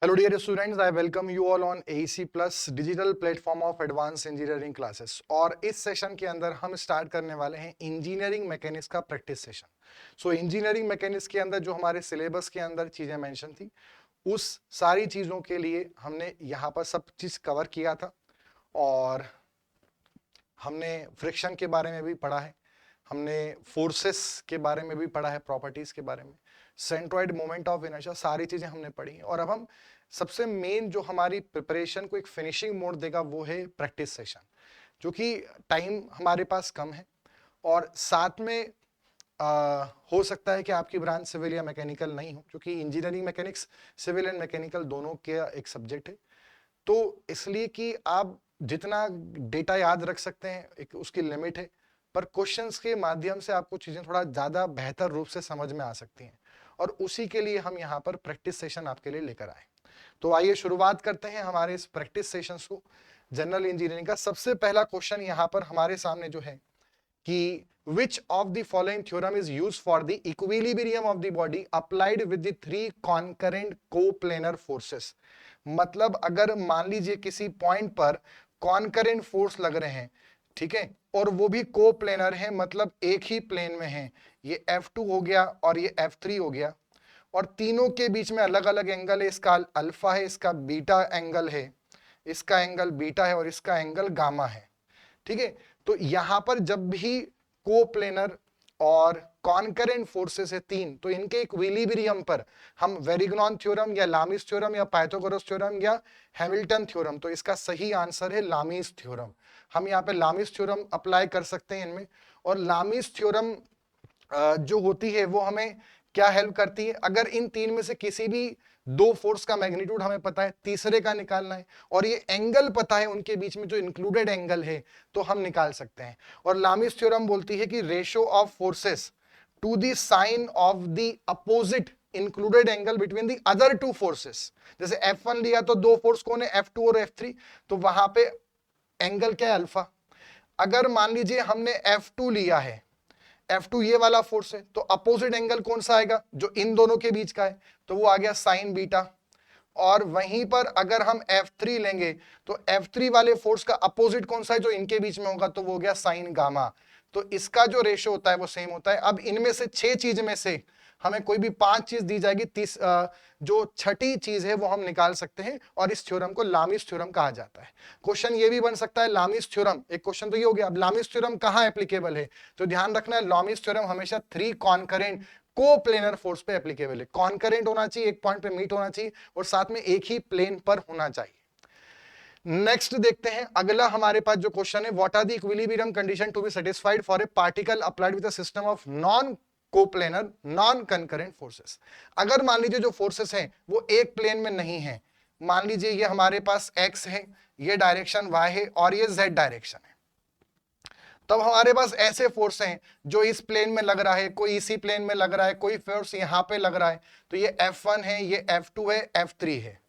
Hello dear students, I welcome you all on AEC Plus digital platform of advanced engineering classes। और इस session के अंदर हम start करने वाले हैं इंजीनियरिंग मैकेनिक्स का प्रैक्टिस सेशन। सो इंजीनियरिंग मैकेनिक्स के अंदर जो हमारे सिलेबस के अंदर चीजें मेंशन थी, उस सारी चीजों के लिए हमने यहाँ पर सब चीज कवर किया था। और हमने फ्रिक्शन के बारे में भी पढ़ा है, हमने फोर्सेस के बारे में भी पढ़ा है, प्रॉपर्टीज के बारे में, सेंट्रॉइड मोमेंट ऑफ इनर्शिया, सारी चीजें हमने पढ़ी हैं। और अब हम सबसे मेन जो हमारी प्रिपरेशन को एक फिनिशिंग मोड देगा वो है प्रैक्टिस सेशन, जो कि टाइम हमारे पास कम है और साथ में हो सकता है कि आपकी ब्रांच सिविल या मैकेनिकल नहीं हो, क्योंकि engineering mechanics civil and mechanical दोनों के एक सब्जेक्ट है। तो इसलिए कि आप जितना डेटा याद रख सकते हैं एक उसकी लिमिट है, पर क्वेश्चंस के माध्यम से आपको चीजें थोड़ा ज्यादा बेहतर रूप से समझ में आ सकती हैं, और उसी के लिए हम यहाँ पर प्रैक्टिस सेशन आपके लिए लेकर आए। तो आइए शुरुआत करते हैं हमारे इस प्रैक्टिस सेशंस को जनरल इंजीनियरिंग का। सबसे पहला क्वेश्चन यहाँ पर हमारे सामने जो है कि which of the following theorem is used for the equilibrium of the body applied with the three concurrent coplanar forces। मतलब अगर मान लीजिए किसी पॉइंट पर कॉन्करेंट फोर्स लग रहे हैं, ठीक है, और वो भी कोप्लेनर है, मतलब एक ही प्लेन में है, ये F2 हो गया और ये F3 हो गया, और तीनों के बीच में अलग अलग एंगल है, इसका अल्फा है, इसका बीटा एंगल है, इसका एंगल बीटा है और इसका एंगल गामा है, ठीक है। तो यहां पर जब भी कोप्लेनर और कॉन्करेंट फोर्सेस है तीन, तो इनके इक्विलिब्रियम पर हम वेरिग्नॉन थ्योरम या लामिस थ्योरम या पाइथागोरस थ्योरम या हैमिल्टन थ्योरम, तो इसका सही आंसर है लामिस थ्योरम। हम यहाँ पे लामिस थ्योरम अप्लाई कर सकते हैं इनमें। और लामिस थ्योरम जो होती है वो हमें क्या हेल्प करती है, अगर इन तीन में से किसी भी दो फोर्स का मैग्नीट्यूड हमें पता है, तीसरे का निकालना है, और ये एंगल पता है उनके बीच में जो इंक्लूडेड एंगल है, तो हम निकाल सकते हैं। और लामिस थ्योरम बोलती है कि ratio of forces to the sine of the opposite included angle between the other two forces. जैसे F1 लिया तो दो फोर्स कौन है, F2 और F3, तो वहां पे एंगल क्या है, अल्फा। अगर मान लीजिए हमने F2 लिया है, F2 ये वाला फोर्स है, तो अपोजिट एंगल कौन सा आएगा, जो इन दोनों के बीच का है, तो वो आ गया साइन बीटा। और वहीं पर अगर हम F3 लेंगे तो F3 वाले फोर्स का अपोजिट कौन सा है, जो इनके बीच में होगा, तो वो हो गया साइन गामा। तो इसका जो रेशियो होता है वो सेम होता है। अब इनमें से 6 चीज में से हमें कोई भी 5 चीज दी जाएगी, जो छठी चीज है वो हम निकाल सकते हैं, और इस थ्योरम को लामिस थ्योरम कहा जाता है। क्वेश्चन ये भी बन सकता है, लामिस थ्योरम, एक क्वेश्चन तो ये हो गया, अब लामिस थ्योरम कहां एप्लीकेबल है, तो ध्यान रखना है लामिस थ्योरम हमेशा 3 कॉन्करेंट कोप्लेनर फोर्स पे एप्लीकेबल है। कॉन्करेंट होना चाहिए, एक पॉइंट पे मीट होना चाहिए, और साथ में एक ही प्लेन पर होना चाहिए। नेक्स्ट देखते हैं, अगला हमारे पास जो क्वेश्चन है, what are the equilibrium condition to be satisfied for a particle applied with a system of non coplanar non concurrent forces. अगर मान लीजिए जो फोर्सेस हैं वो एक प्लेन में नहीं है, मान लीजिए ये हमारे पास x है, ये डायरेक्शन y है और ये z डायरेक्शन है, तब हमारे पास ऐसे फोर्स हैं जो इस प्लेन में लग रहा है, कोई इसी प्लेन में लग रहा है, कोई फोर्स यहां पे लग रहा है, तो ये F1 है, ये F2 है, F3 है,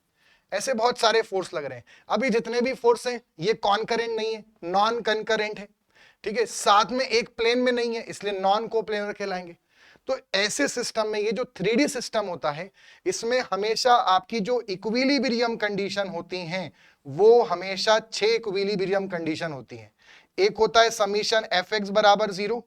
ऐसे बहुत सारे फोर्स लग रहे हैं। अभी जितने भी फोर्स हैं ये कॉन्करेंट नहीं है, नॉन कंकरेंट है, ठीक है, साथ में एक प्लेन में नहीं है, इसलिए नॉन कोप्लेनर कहलाएंगे। तो ऐसे सिस्टम में, ये जो 3D सिस्टम होता है, इसमें हमेशा आपकी जो इक्विलिब्रियम कंडीशन होती हैं वो हमेशा 6 इक्विलिब्रियम कंडीशन होती हैं। एक होता है समीशन Fx बराबर 0,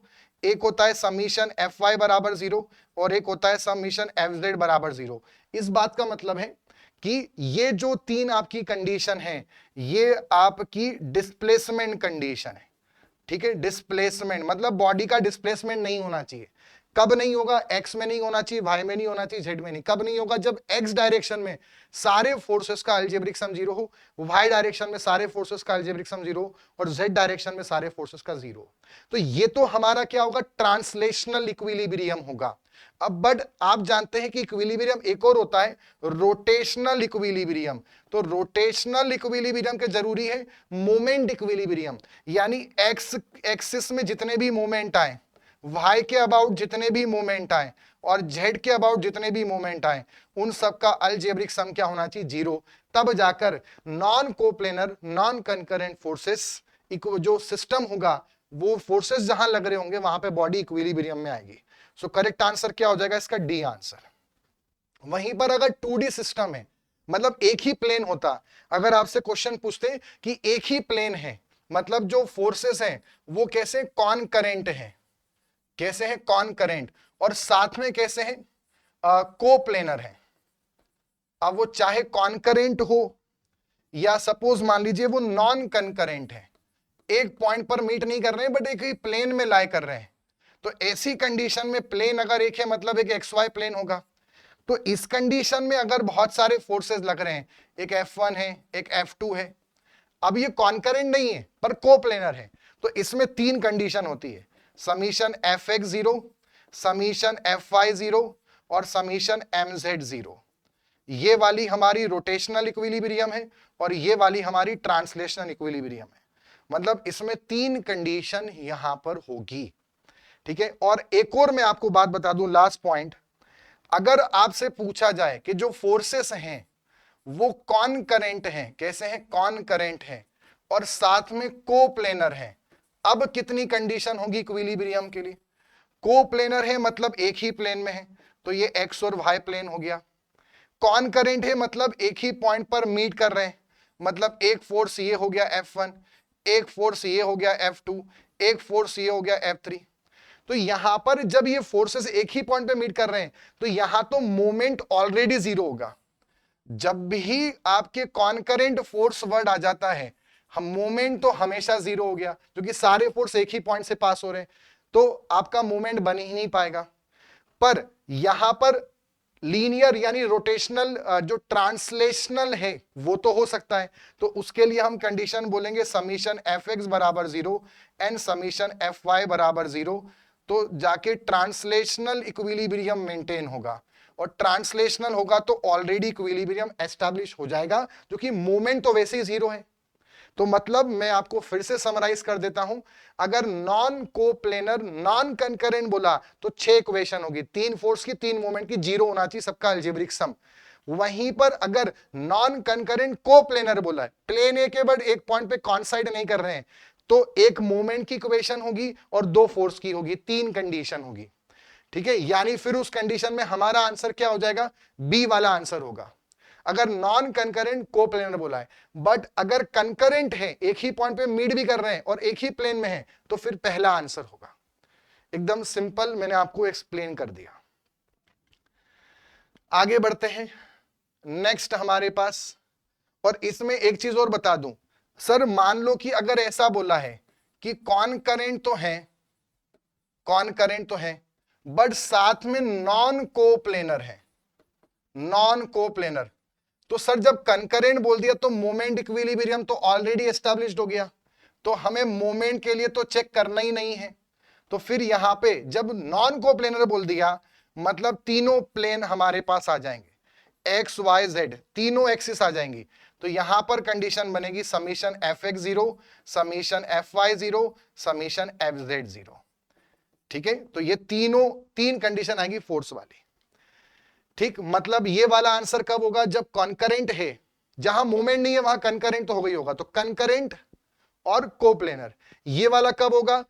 एक होता है समीशन Fy बराबर 0, और एक होता है समीशन Fz बराबर 0। इस बात का मतलब है कि ये जो तीन आपकी कंडीशन है, ये आपकी डिस्प्लेसमेंट कंडीशन है, ठीक है। डिस्प्लेसमेंट मतलब बॉडी का डिस्प्लेसमेंट नहीं होना चाहिए। कब नहीं होगा, एक्स में नहीं होना चाहिए, वाई में नहीं होना चाहिए, जेड में नहीं। कब नहीं होगा, जब एक्स डायरेक्शन में सारे फोर्सेस का अलजेब्रिक सम 0 हो, वाई डायरेक्शन में सारे फोर्सेस का अलजेब्रिक सम 0 हो, और जेड डायरेक्शन में सारे फोर्सेस का 0 हो। तो ये तो हमारा क्या होगा, ट्रांसलेशनल इक्विलिब्रियम होगा। अब बट आप जानते हैं कि इक्विलिब्रियम एक और होता है, रोटेशनल इक्विलिब्रियम। तो रोटेशनल इक्विलिब्रियम के जरूरी है मोमेंट इक्विलिब्रियम, यानी एक्स एक्सिस में जितने भी मोमेंट आए, वाई के अबाउट जितने भी मोमेंट आए, और जेड के अबाउट जितने भी मोमेंट आए, उन सब का अलजेब्रिक सम क्या होना चाहिए, 0। तब जाकर non coplanar non concurrent forces जो सिस्टम होगा, वो फोर्सेस जहां लग रहे होंगे वहां पे बॉडी इक्विलिब्रियम में आएगी। सो करेक्ट आंसर क्या हो जाएगा इसका, डी आंसर। वहीं पर अगर 2D सिस्टम है, मतलब एक ही प्लेन होता। अगर आपसे क्वेश्चन पूछते कि एक ही प्लेन है, मतलब जो फोर्सेस हैं वो कैसे कॉनकरेंट हैं, कैसे हैं कॉनकरेंट, और साथ में कैसे हैं कोप्लेनर है। अब वो चाहे कॉनकरेंट हो या सपोज मान लीजिए वो नॉन कंकरेंट है, एक पॉइंट पर मीट नहीं कर रहे हैं बट एक ही प्लेन में लाई कर रहे हैं, तो ऐसी कंडीशन में प्लेन अगर एक है मतलब एक एक्स वाई प्लेन होगा। तो इस कंडीशन में अगर बहुत सारे फोर्सेस लग रहे हैं, एक F1 है, एक F2 है, अब ये कॉन्करेंट नहीं है पर कोप्लेनर है, तो इसमें तीन कंडीशन होती है, समीशन Fx0, समीशन Fy0 और समीशन Mz0। ये वाली हमारी रोटेशनल इक्विलिब्रियम है और ये वाली हमारी ट्रांसलेशनल इक्विलिब्रियम है। मतलब इसमें तीन कंडीशन यहां पर होगी, ठीक है। और एक और मैं आपको बात बता दूं, लास्ट पॉइंट, अगर आपसे पूछा जाए कि जो फोर्सेस हैं वो कॉनकरेंट हैं, कैसे हैं कॉनकरेंट हैं और साथ में कोप्लेनर हैं, अब कितनी कंडीशन होगी इक्विलिब्रियम के लिए? कोप्लेनर है मतलब एक ही प्लेन में है, तो ये एक्स और वाई प्लेन हो गया। कॉनकरेंट है मतलब एक ही पॉइंट पर मीट कर रहे हैं, मतलब एक फोर्स ये हो गया F1, एक फोर्स ये हो गया F2, एक फोर्स ये हो गया F3। तो यहां पर जब ये फोर्सेस एक ही पॉइंट पे मीट कर रहे हैं तो यहां तो मोमेंट ऑलरेडी जीरो होगा। जब भी आपके कॉनकरेंट फोर्स वर्ड आ जाता है, हम मोमेंट तो हमेशा जीरो हो गया, क्योंकि सारे फोर्स एक ही पॉइंट से पास हो रहे हैं, तो आपका मोमेंट बन ही नहीं पाएगा। पर यहां पर लीनियर यानी रोटेशनल जो ट्रांसलेशनल है वो तो हो सकता है, तो उसके लिए हम कंडीशन बोलेंगे समीशन Fx बराबर 0 एंड समीशन Fy बराबर 0, तो जाके ट्रांसलेशनल इक्विलिब्रियम मेंटेन होगा, और ट्रांसलेशनल होगा तो ऑलरेडी इक्विलिब्रियम एस्टैब्लिश हो जाएगा, जो कि मोमेंट तो वैसे ही जीरो है। तो मतलब मैं आपको फिर से समराइज कर देता हूं, अगर नॉन कोप्लेनर नॉन कंकरेंट बोला तो 6 इक्वेशन होगी, तीन फोर्स की तीन मोमेंट की, जीरो होना चाहिए सबका अलजेब्रिक सम। वहीं पर अगर नॉन कंकरेंट कोप्लेनर बोला है, प्लेन ए के बट एक पॉइंट पे कॉन्साइड नहीं कर रहे हैं, तो एक मोमेंट की इक्वेशन होगी और दो फोर्स की होगी, तीन कंडीशन होगी, ठीक है। यानी फिर उस कंडीशन में हमारा आंसर क्या हो जाएगा? बी वाला आंसर होगा, अगर नॉन कंकरेंट कोप्लेनर बोला है। बट अगर कंकरेंट है, एक ही पॉइंट पे मीट भी कर रहे हैं और एक ही प्लेन में है, तो फिर पहला आंसर होगा। एकदम सिंपल, मैंने आपको एक्सप्लेन कर दिया। आगे बढ़ते हैं नेक्स्ट हमारे पास, और इसमें एक चीज और बता दूं, सर मान लो कि अगर ऐसा बोला है कि कॉनकरेंट तो है, कॉनकरेंट तो है बट साथ में नॉन कोप्लेनर है, नॉन कोप्लेनर, तो सर जब कंकरेंट बोल दिया तो मोमेंट इक्विलिब्रियम तो ऑलरेडी एस्टैब्लिश्ड हो गया, तो हमें मोमेंट के लिए तो चेक करना ही नहीं है। तो फिर यहां पे जब नॉन कोप्लेनर बोल दिया मतलब तीनों प्लेन हमारे पास आ जाएंगे, एक्स वाई जेड तीनों एक्सिस आ जाएंगी, तो यहां पर कंडीशन बनेगी summation Fx0, summation Fy0, summation Fz0, ठीक है। तो ये तीनों तीन कंडीशन आएगी फोर्स वाली, ठीक। मतलब ये वाला आंसर कब होगा? जब कॉन्करेंट है, जहां मोमेंट नहीं है वहां कॉन्करेंट तो हो गई होगा, तो कॉन्करेंट और कोप्लेनर। ये वाला कब होगा?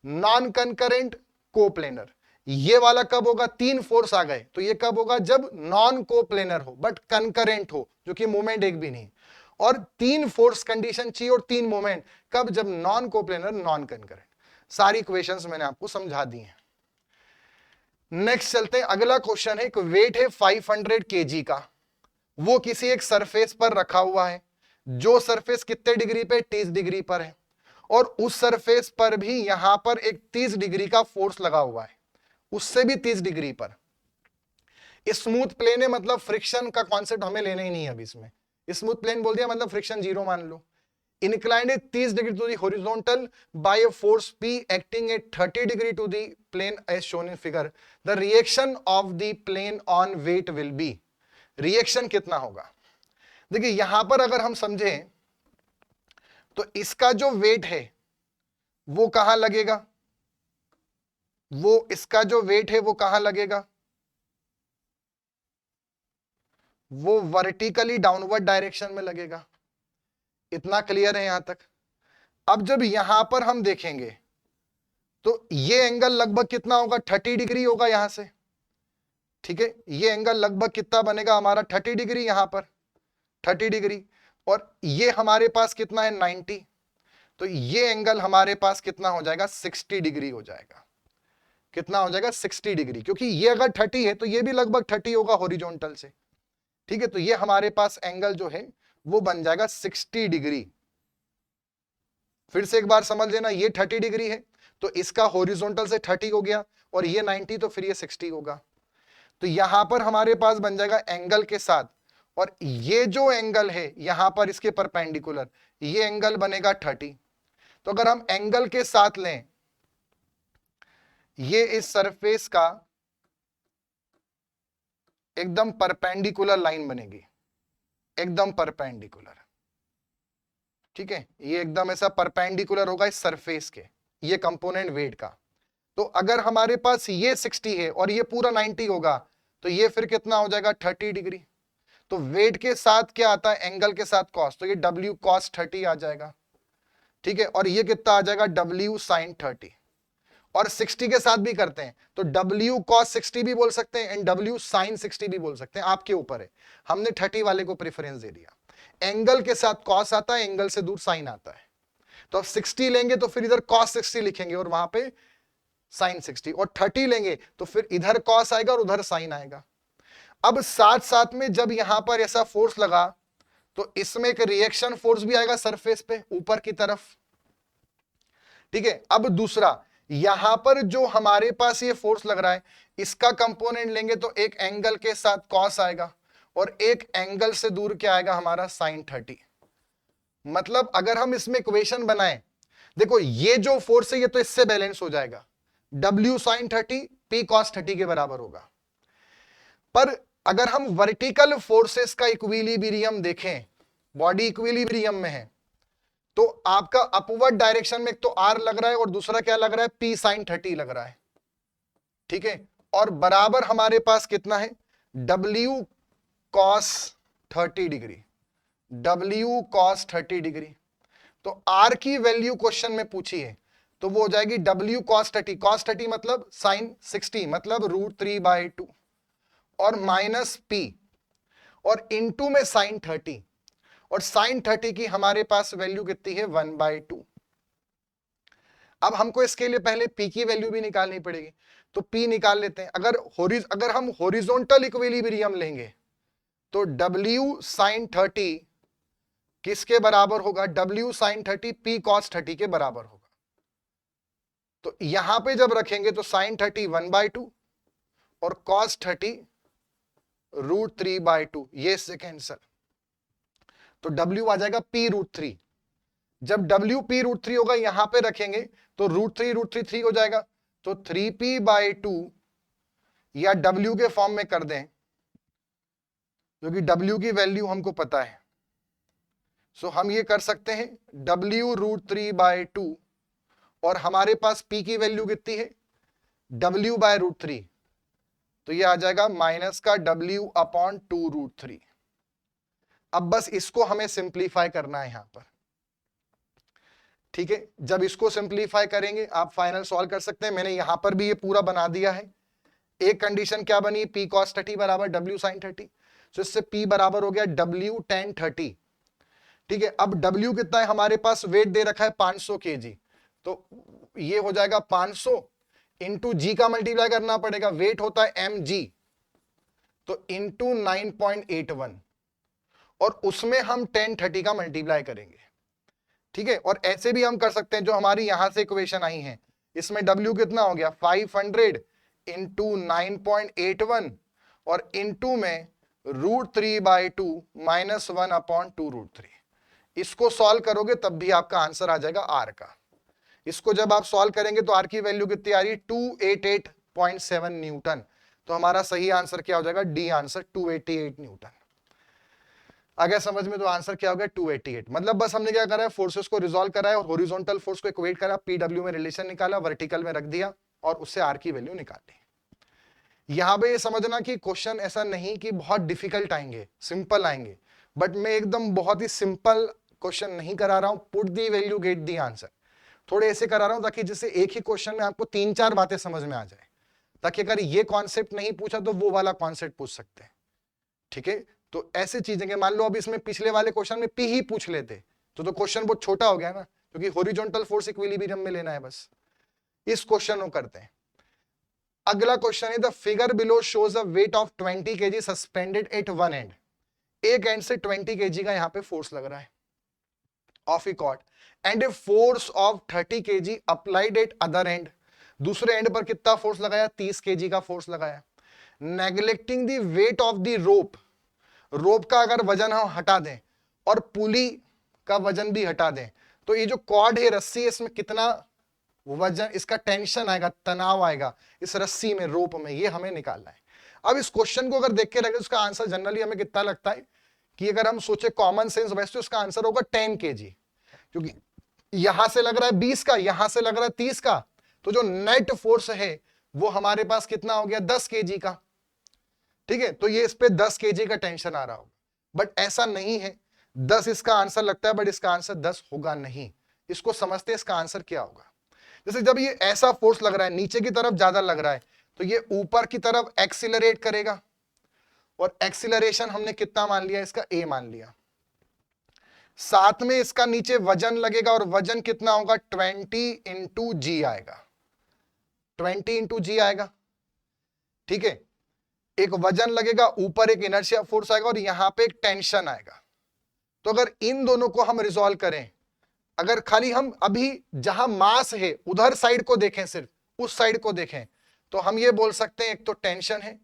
Non concurrent coplanar. ये वाला कब होगा? तीन फोर्स आ गए, तो ये कब होगा? जब नॉन कोप्लेनर हो बट कॉन्करेंट हो, जो कि मोमेंट एक भी नहीं, और तीन फोर्स कंडीशन चाहिए और तीन मोमेंट कब? जब नॉन कोप्लेनर नॉन कॉन्करेंट। सारी इक्वेशंस मैंने आपको समझा दी हैं। नेक्स्ट चलते हैं, अगला क्वेश्चन है, एक वेट है 500 kg का, वो किसी एक सरफेस पर रखा हुआ है, जो सरफेस कितने डिग्री पे? 30 डिग्री पर है, और उस सरफेस पर भी यहां पर एक 30 डिग्री का फोर्स लगा हुआ है, उससे भी 30 डिग्री पर। स्मूथ प्लेन है मतलब फ्रिक्शन का कॉन्सेप्ट हमें लेना ही नहीं है अभी इसमें, स्मूथ प्लेन बोल दिया मतलब फ्रिक्शन जीरो मान लो। Inclined 30 degree to the horizontal by a force P acting at 30 degree to the plane as shown in figure. The reaction of the plane on weight will be, reaction कितना होगा? देखिए यहां पर अगर हम समझें तो इसका जो वेट है वो कहां लगेगा? वो इसका जो वेट है वो कहां लगेगा? वो वर्टिकली डाउनवर्ड डायरेक्शन में लगेगा। इतना क्लियर है यहां तक? अब जब यहां पर हम देखेंगे तो ये एंगल लगभग कितना होगा? 30 डिग्री होगा यहां से, ठीक है। ये एंगल लगभग कितना बनेगा हमारा? 30 डिग्री यहां पर। 30 डिग्री, और ये हमारे पास कितना है 90, तो ये एंगल हमारे पास कितना हो जाएगा 60 डिग्री हो जाएगा। कितना हो जाएगा 60 डिग्री, क्योंकि ये अगर 30 है तो ये भी लगभग 30 होगा हॉरिजॉन्टल से। ठीक है, तो ये हमारे पास एंगल जो है वो बन जाएगा 60 डिग्री। फिर से एक बार समझ लेना, ये 30 डिग्री है तो इसका हॉरिजॉन्टल से 30 हो गया, और ये 90 तो फिर ये 60 होगा। तो यहां पर हमारे पास बन जाएगा एंगल के साथ, और ये जो एंगल है यहां पर इसके परपेंडिकुलर, ये एंगल बनेगा 30। तो अगर हम एंगल के साथ लें, ये इस सरफेस का एकदम परपेंडिकुलर लाइन बनेगी, एकदम परपेंडिकुलर। ठीक है, ये एकदम ऐसा परपेंडिकुलर होगा इस सरफेस के, ये कंपोनेंट वेट का। तो अगर हमारे पास ये 60 है और ये पूरा 90 होगा, तो ये फिर कितना हो जाएगा 30 डिग्री। तो वेट के साथ क्या आता है, एंगल के साथ कॉस, तो ये W cos 30 आ जाएगा। ठीक है, और ये कितना आ जाएगा W sin 30। और 60 के साथ भी करते हैं तो W cos 60 भी बोल सकते हैं एंड W sin 60 भी बोल सकते हैं, आपके ऊपर है। हमने 30 वाले को प्रेफरेंस दे दिया। एंगल के साथ cos आता है, एंगल से दूर sin आता है, तो अब 60 लेंगे तो फिर इधर cos 60 लिखेंगे और वहां पे sin 60, और 30 लेंगे तो फिर इधर cos आएगा और उधर sin आएगा। अब साथ साथ में जब यहां पर ऐसा फोर्स लगा तो इसमें एक रिएक्शन फोर्स भी आएगा सरफेस पे ऊपर की तरफ। ठीक है, अब दूसरा, यहां पर जो हमारे पास ये फोर्स लग रहा है इसका कंपोनेंट लेंगे तो एक एंगल के साथ cos आएगा और एक एंगल से दूर क्या आएगा हमारा sin 30। मतलब अगर हम इसमें इक्वेशन बनाएं, देखो ये जो फोर्स है ये तो इससे बैलेंस हो जाएगा, W sin 30 P cos 30 के बराबर होगा। पर अगर हम वर्टिकल फोर्सेस का इक्विलिब्रियम देखें, बॉडी इक्विलिब्रियम में है, तो आपका अपवर्ड डायरेक्शन में एक तो R लग रहा है और दूसरा क्या लग रहा है, P sin 30 लग रहा है। ठीक है, और बराबर हमारे पास कितना है, W cos 30 degree, W cos 30 degree. तो R की वैल्यू क्वेश्चन में पूछी है तो वो हो जाएगी W cos 30, cos 30 मतलब sin 60 मतलब √3/2, और माइनस P और इनटू में sin 30, और sin 30 की हमारे पास वैल्यू कितनी है 1/2। अब हमको इसके लिए पहले P की वैल्यू भी निकालनी पड़ेगी, तो P निकाल लेते हैं। अगर हम हॉरिजॉन्टल इक्विलिब्रियम लेंगे तो W sin 30 किसके बराबर होगा, W sin 30 P cos 30 के बराबर होगा। तो यहां पे जब रखेंगे तो sin 30 1/2 और cos 30 √3/2, ये इससे कैंसल, तो W आ जाएगा P √3। जब W P √3 होगा यहां पे रखेंगे तो √3 हो जाएगा, तो 3P/2 या W के फॉर्म में कर दें क्योंकि W की वैल्यू हमको पता है। सो हम ये कर सकते हैं W √3/2, और हमारे पास P की वैल्यू कितनी है W/√3, तो ये आ जाएगा माइनस का W/2√3। अब बस इसको हमें सिंप्लीफाई करना है यहां पर। ठीक है, जब इसको सिंप्लीफाई करेंगे आप फाइनल सॉल्व कर सकते हैं। मैंने यहां पर भी ये पूरा बना दिया है। एक कंडीशन क्या बनी, P cos 30 बराबर W sin 30, तो इससे P बराबर हो गया W tan 30। ठीक है, अब W कितना है हमारे पास, वेट दे रखा है 500 kg, तो ये हो जाएगा 500 इंटू जी का मल्टीप्लाई करना पड़ेगा, वेट होता है mg, तो इंटू 9.81, और उसमें हम tan 30 का मल्टीप्लाई करेंगे। ठीक है, और ऐसे भी हम कर सकते हैं जो हमारी यहां से इक्वेशन आई है, इसमें W कितना हो गया 500 इंटू 9.81 और इंटू में √3/2 माइनस 1/2√3। इसको सॉल्व करोगे तब भी आपका आंसर आ जाएगा R का। इसको जब आप सॉल्व करेंगे तो R की वैल्यू कितनी आ रही है 288.7 न्यूटन, तो हमारा सही आंसर क्या हो जाएगा, डी आंसर 288 न्यूटन। आ गया समझ में, तो आंसर क्या हो गया 288। मतलब बस हमने क्या करा है, फोर्सेस को रिजॉल्व करा है और हॉरिजॉन्टल फोर्स को इक्वेट करा, PW में रिलेशन निकाला, वर्टिकल में रख दिया और उससे R की वैल्यू निकाली। यहां पे ये समझना कि क्वेश्चन ऐसा नहीं कि बहुत डिफिकल्ट आएंगे, सिंपल आएंगे, बट मैं एकदम बहुत ही सिंपल क्वेश्चन नहीं करा रहा हूं, put the value get the answer. थोड़े ऐसे करा रहा हूं ताकि जिससे एक ही क्वेश्चन में आपको 3-4 बातें समझ में आ जाए, ताकि अगर ये कॉन्सेप्ट नहीं पूछा तो वो वाला कॉन्सेप्ट पूछ सकते हैं। ठीक है, तो ऐसी चीजें मान लो अब इसमें पिछले वाले क्वेश्चन में पी ही पूछ लेते तो क्वेश्चन बहुत छोटा हो गया ना, क्योंकि हॉरिजॉन्टल फोर्स इक्विलिब्रियम में लेना है बस। इस क्वेश्चन को करते हैं। अगला क्वेश्चन है the figure below shows a weight of 20 kg suspended at one end. एक एंड से 20 kg का यहां पे फोर्स लग रहा है of a cord and a force of 30 kg applied at other end. दूसरे एंड पर कितना फोर्स लगाया? 30 kg का फोर्स लगाया। Neglecting the weight of the rope, rope का अगर वजन हम हटा दें और पुली का वजन भी हटा दें तो ये जो कॉर्ड है, रस्सी है, इसमें कितना वजन, इसका टेंशन आएगा, तनाव आएगा इस रस्सी में, रोप में, ये हमें निकालना है। अब इस क्वेश्चन को अगर देख के रखें उसका आंसर जनरली हमें कितना लगता है कि अगर हम सोचे कॉमन सेंस वैसे तो उसका आंसर होगा 10 kg, क्योंकि यहां से लग रहा है 20 का, यहां से लग रहा है 30 का, तो जो नेट फोर्स है वो हमारे पास कितना हो गया? 10 kg का। ठीक है, तो ये इस पे 10 kg का टेंशन आ रहा होगा, बट ऐसा नहीं है। 10 इसका आंसर लगता है, बट इसका आंसर 10 होगा नहीं। इसको समझते हैं इसका आंसर क्या होगा। जैसे जब ये ऐसा फोर्स लग रहा है, नीचे की तरफ ज्यादा लग रहा है, तो ये ऊपर की तरफ एक्सीलरेट करेगा, और एक्सीलरेशन हमने कितना मान लिया? इसका a मान लिया। साथ में इसका नीचे वजन लगेगा, और वजन कितना होगा? 20 इंटू जी आएगा, 20 इंटू जी आएगा। ठीक है, एक वजन लगेगा, ऊपर एक इनर्शिया फोर्स आएगा, और यहां पे एक टेंशन आएगा। तो अगर इन दोनों को हम रिजॉल्व करें, अगर खाली हम अभी जहां मास है उधर साइड को देखें, सिर्फ उस साइड को देखें, तो हम ये बोल सकते हैं एक तो टेंशन है,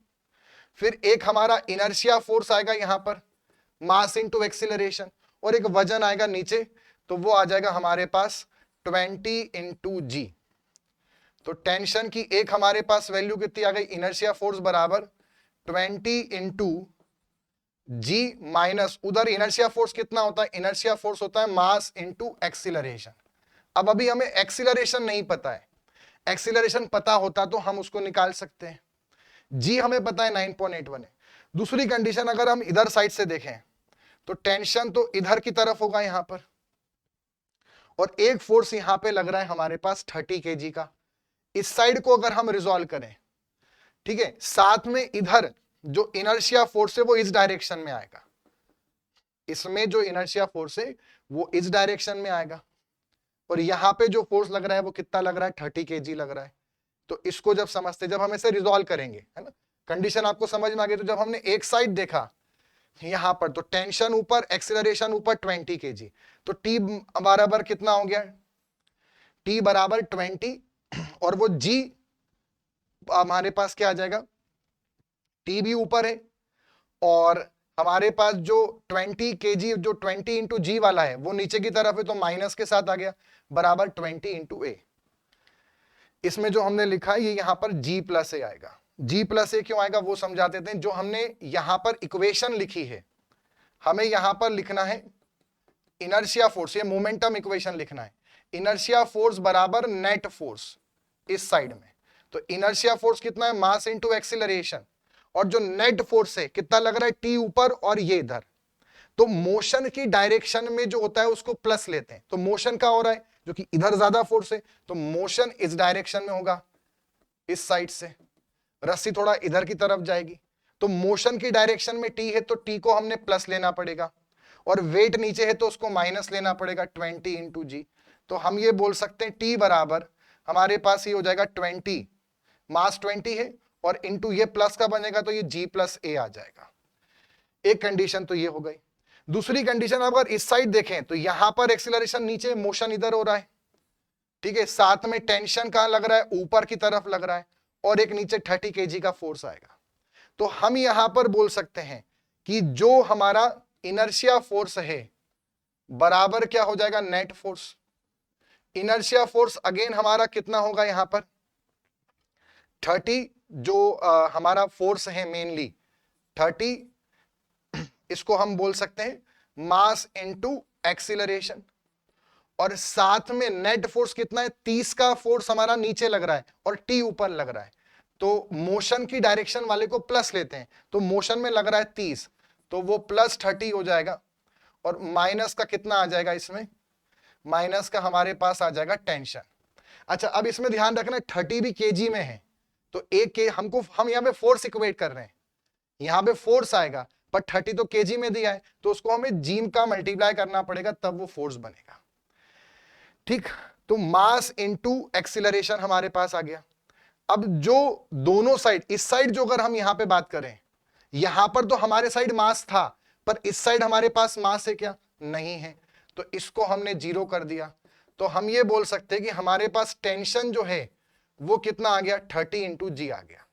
फिर एक हमारा इनर्शिया फोर्स आएगा यहां पर, मास इनटू एक्सीलरेशन, और एक वजन आएगा नीचे, तो वो आ जाएगा हमारे पास 20 इंटू जी। तो टेंशन की एक हमारे पास वैल्यू कितनी आ गई? इनर्शिया फोर्स बराबर 20 इंटू जी माइनस, उधर इनर्शिया फोर्स कितना होता है? इनर्शिया फोर्स होता है मास इनटू एक्सीलरेशन। अब अभी हमें एक्सीलरेशन नहीं पता है, एक्सीलरेशन पता होता तो हम उसको निकाल सकते हैं। जी हमें पता है 9.81 है। दूसरी कंडीशन अगर हम इधर साइड से देखें तो टेंशन तो इधर की तरफ होगा यहां पर, और एक फोर्स यहां पे लग रहा है हमारे पास 30 kg का। इस साइड को अगर हम रिजॉल्व करें, ठीक है, साथ में इधर जो इनर्शिया फोर्स है वो इस डायरेक्शन में आएगा, इसमें जो इनर्शिया फोर्स है वो इस डायरेक्शन में आएगा, और यहां पे जो फोर्स लग रहा है वो कितना लग रहा है? 30 kg लग रहा है। तो इसको जब समझते, जब हम इसे रिजॉल्व करेंगे, है ना, कंडीशन आपको समझ में आ गई। तो जब हमने एक साइड देखा यहां पर, तो टेंशन ऊपर, एक्सीलरेशन ऊपर 20 kg, तो टी बराबर कितना हो गया? टी बराबर 20, और वो जी हमारे पास क्या आ जाएगा? टी भी ऊपर है, और हमारे पास जो 20 kg, जो 20 इंटू जी वाला है वो नीचे की तरफ है, तो माइनस के साथ आ गया, बराबर 20 इंटू ए। इसमें जो हमने लिखा है ये यहां पर जी प्लस ए आएगा। जी प्लस ए क्यों आएगा वो समझा देते हैं। जो हमने यहां पर इक्वेशन लिखी है, हमें यहां पर लिखना है इनर्शिया फोर्स, ये मोमेंटम इक्वेशन लिखना है। इनर्शिया फोर्स बराबर नेट फोर्स इस साइड में, तो इनर्शिया फोर्स कितना है? मास इनटू एक्सीलरेशन, और जो नेट फोर्स है कितना लग रहा है? टी ऊपर और ये इधर। तो मोशन की डायरेक्शन में जो होता है उसको प्लस लेते हैं, तो मोशन का हो रहा है जो कि इधर ज्यादा फोर्स है, तो मोशन इस डायरेक्शन में होगा, इस साइड से रस्सी थोड़ा इधर की तरफ जाएगी। तो मोशन की डायरेक्शन में टी है तो टी को हमने प्लस लेना पड़ेगा, और वेट नीचे है तो उसको माइनस लेना पड़ेगा 20 इंटू जी। तो हम ये बोल सकते हैं टी बराबर हमारे पास ये हो जाएगा 20, मास 20 है, और इंटू ये प्लस का बनेगा तो ये जी प्लस ए आ जाएगा। एक कंडीशन तो ये हो गई। दूसरी कंडीशन अगर इस साइड देखें तो यहां पर एक्सीलरेशन नीचे, मोशन इधर हो रहा है, ठीक है, साथ में टेंशन कहां लग रहा है? ऊपर की तरफ लग रहा है, और एक नीचे 30 kg का फोर्स आएगा। तो हम यहां पर बोल सकते हैं कि जो हमारा इनर्शिया फोर्स है बराबर क्या हो जाएगा? Net force. Inertia force again हमारा कितना होगा यहां पर? 30, जो हमारा फोर्स है मेनली 30, इसको हम बोल सकते हैं मास इनटू एक्सीलरेशन, और साथ में नेट फोर्स कितना है? 30 का फोर्स हमारा नीचे लग रहा है और टी ऊपर लग रहा है, तो मोशन की डायरेक्शन वाले को प्लस लेते हैं, तो मोशन में लग रहा है 30, तो वो प्लस 30 हो जाएगा, और माइनस का कितना आ जाएगा? इसमें माइनस का हमारे पास आ जाएगा टेंशन। अच्छा, अब इसमें ध्यान रखना 30 भी केजी में है, तो एक के हम यहाँ पे फोर्स इक्वेट कर रहे हैं, यहाँ पे फोर्स आएगा, पर 30 तो केजी में दिया है, तो उसको हमें जी का मल्टीप्लाई करना पड़ेगा, तब वो फोर्स बनेगा। ठीक, तो मास इनटू एक्सीलरेशन हमारे पास आ गया। अब जो दोनों साइड, इस साइड जो अगर हम यहां पे बात करें, यहां पर तो हमारे साइड मास था, पर इस साइड हमारे पास मास है क्या? नहीं है, तो इसको हमने जीरो कर दिया। तो हम ये बोल सकते हैं कि हमारे पास टेंशन जो है वो कितना आ गया? 30 इंटू जी आ गया,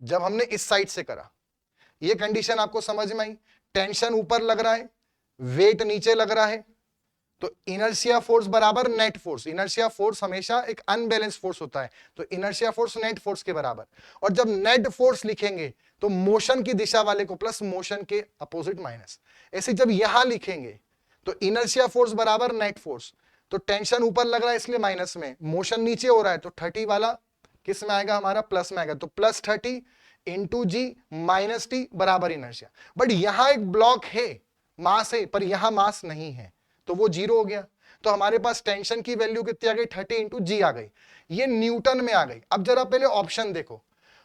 जब हमने इस साइड से करा। ये कंडीशन आपको समझ में आई? टेंशन ऊपर लग रहा है, वेट नीचे लग रहा है, तो इनर्शिया फोर्स बराबर नेट फोर्स। इनर्शिया फोर्स हमेशा एक अनबैलेंस फोर्स होता है, तो इनर्शिया फोर्स नेट फोर्स के बराबर। और जब नेट फोर्स लिखेंगे तो मोशन की दिशा वाले को प्लस, मोशन के अपोजिट माइनस। ऐसे जब यहां लिखेंगे तो इनर्शिया फोर्स बराबर नेट फोर्स, तो टेंशन ऊपर लग रहा है इसलिए माइनस में, मोशन नीचे हो रहा है तो 30 वाला किस में आएगा? हमारा प्लस में आएगा। तो प्लस 30 इंटू जी माइनस टी बराबर इनर्शिया। बट यहां एक ब्लॉक है, मास है, पर यहां मास नहीं है, तो वो जीरो हो गया। तो हमारे पास टेंशन की वैल्यू कितनी आ गई? 30 इंटू जी आ गई। ये न्यूटन में आ गई। अब जरा पहले ऑप्शन देखो,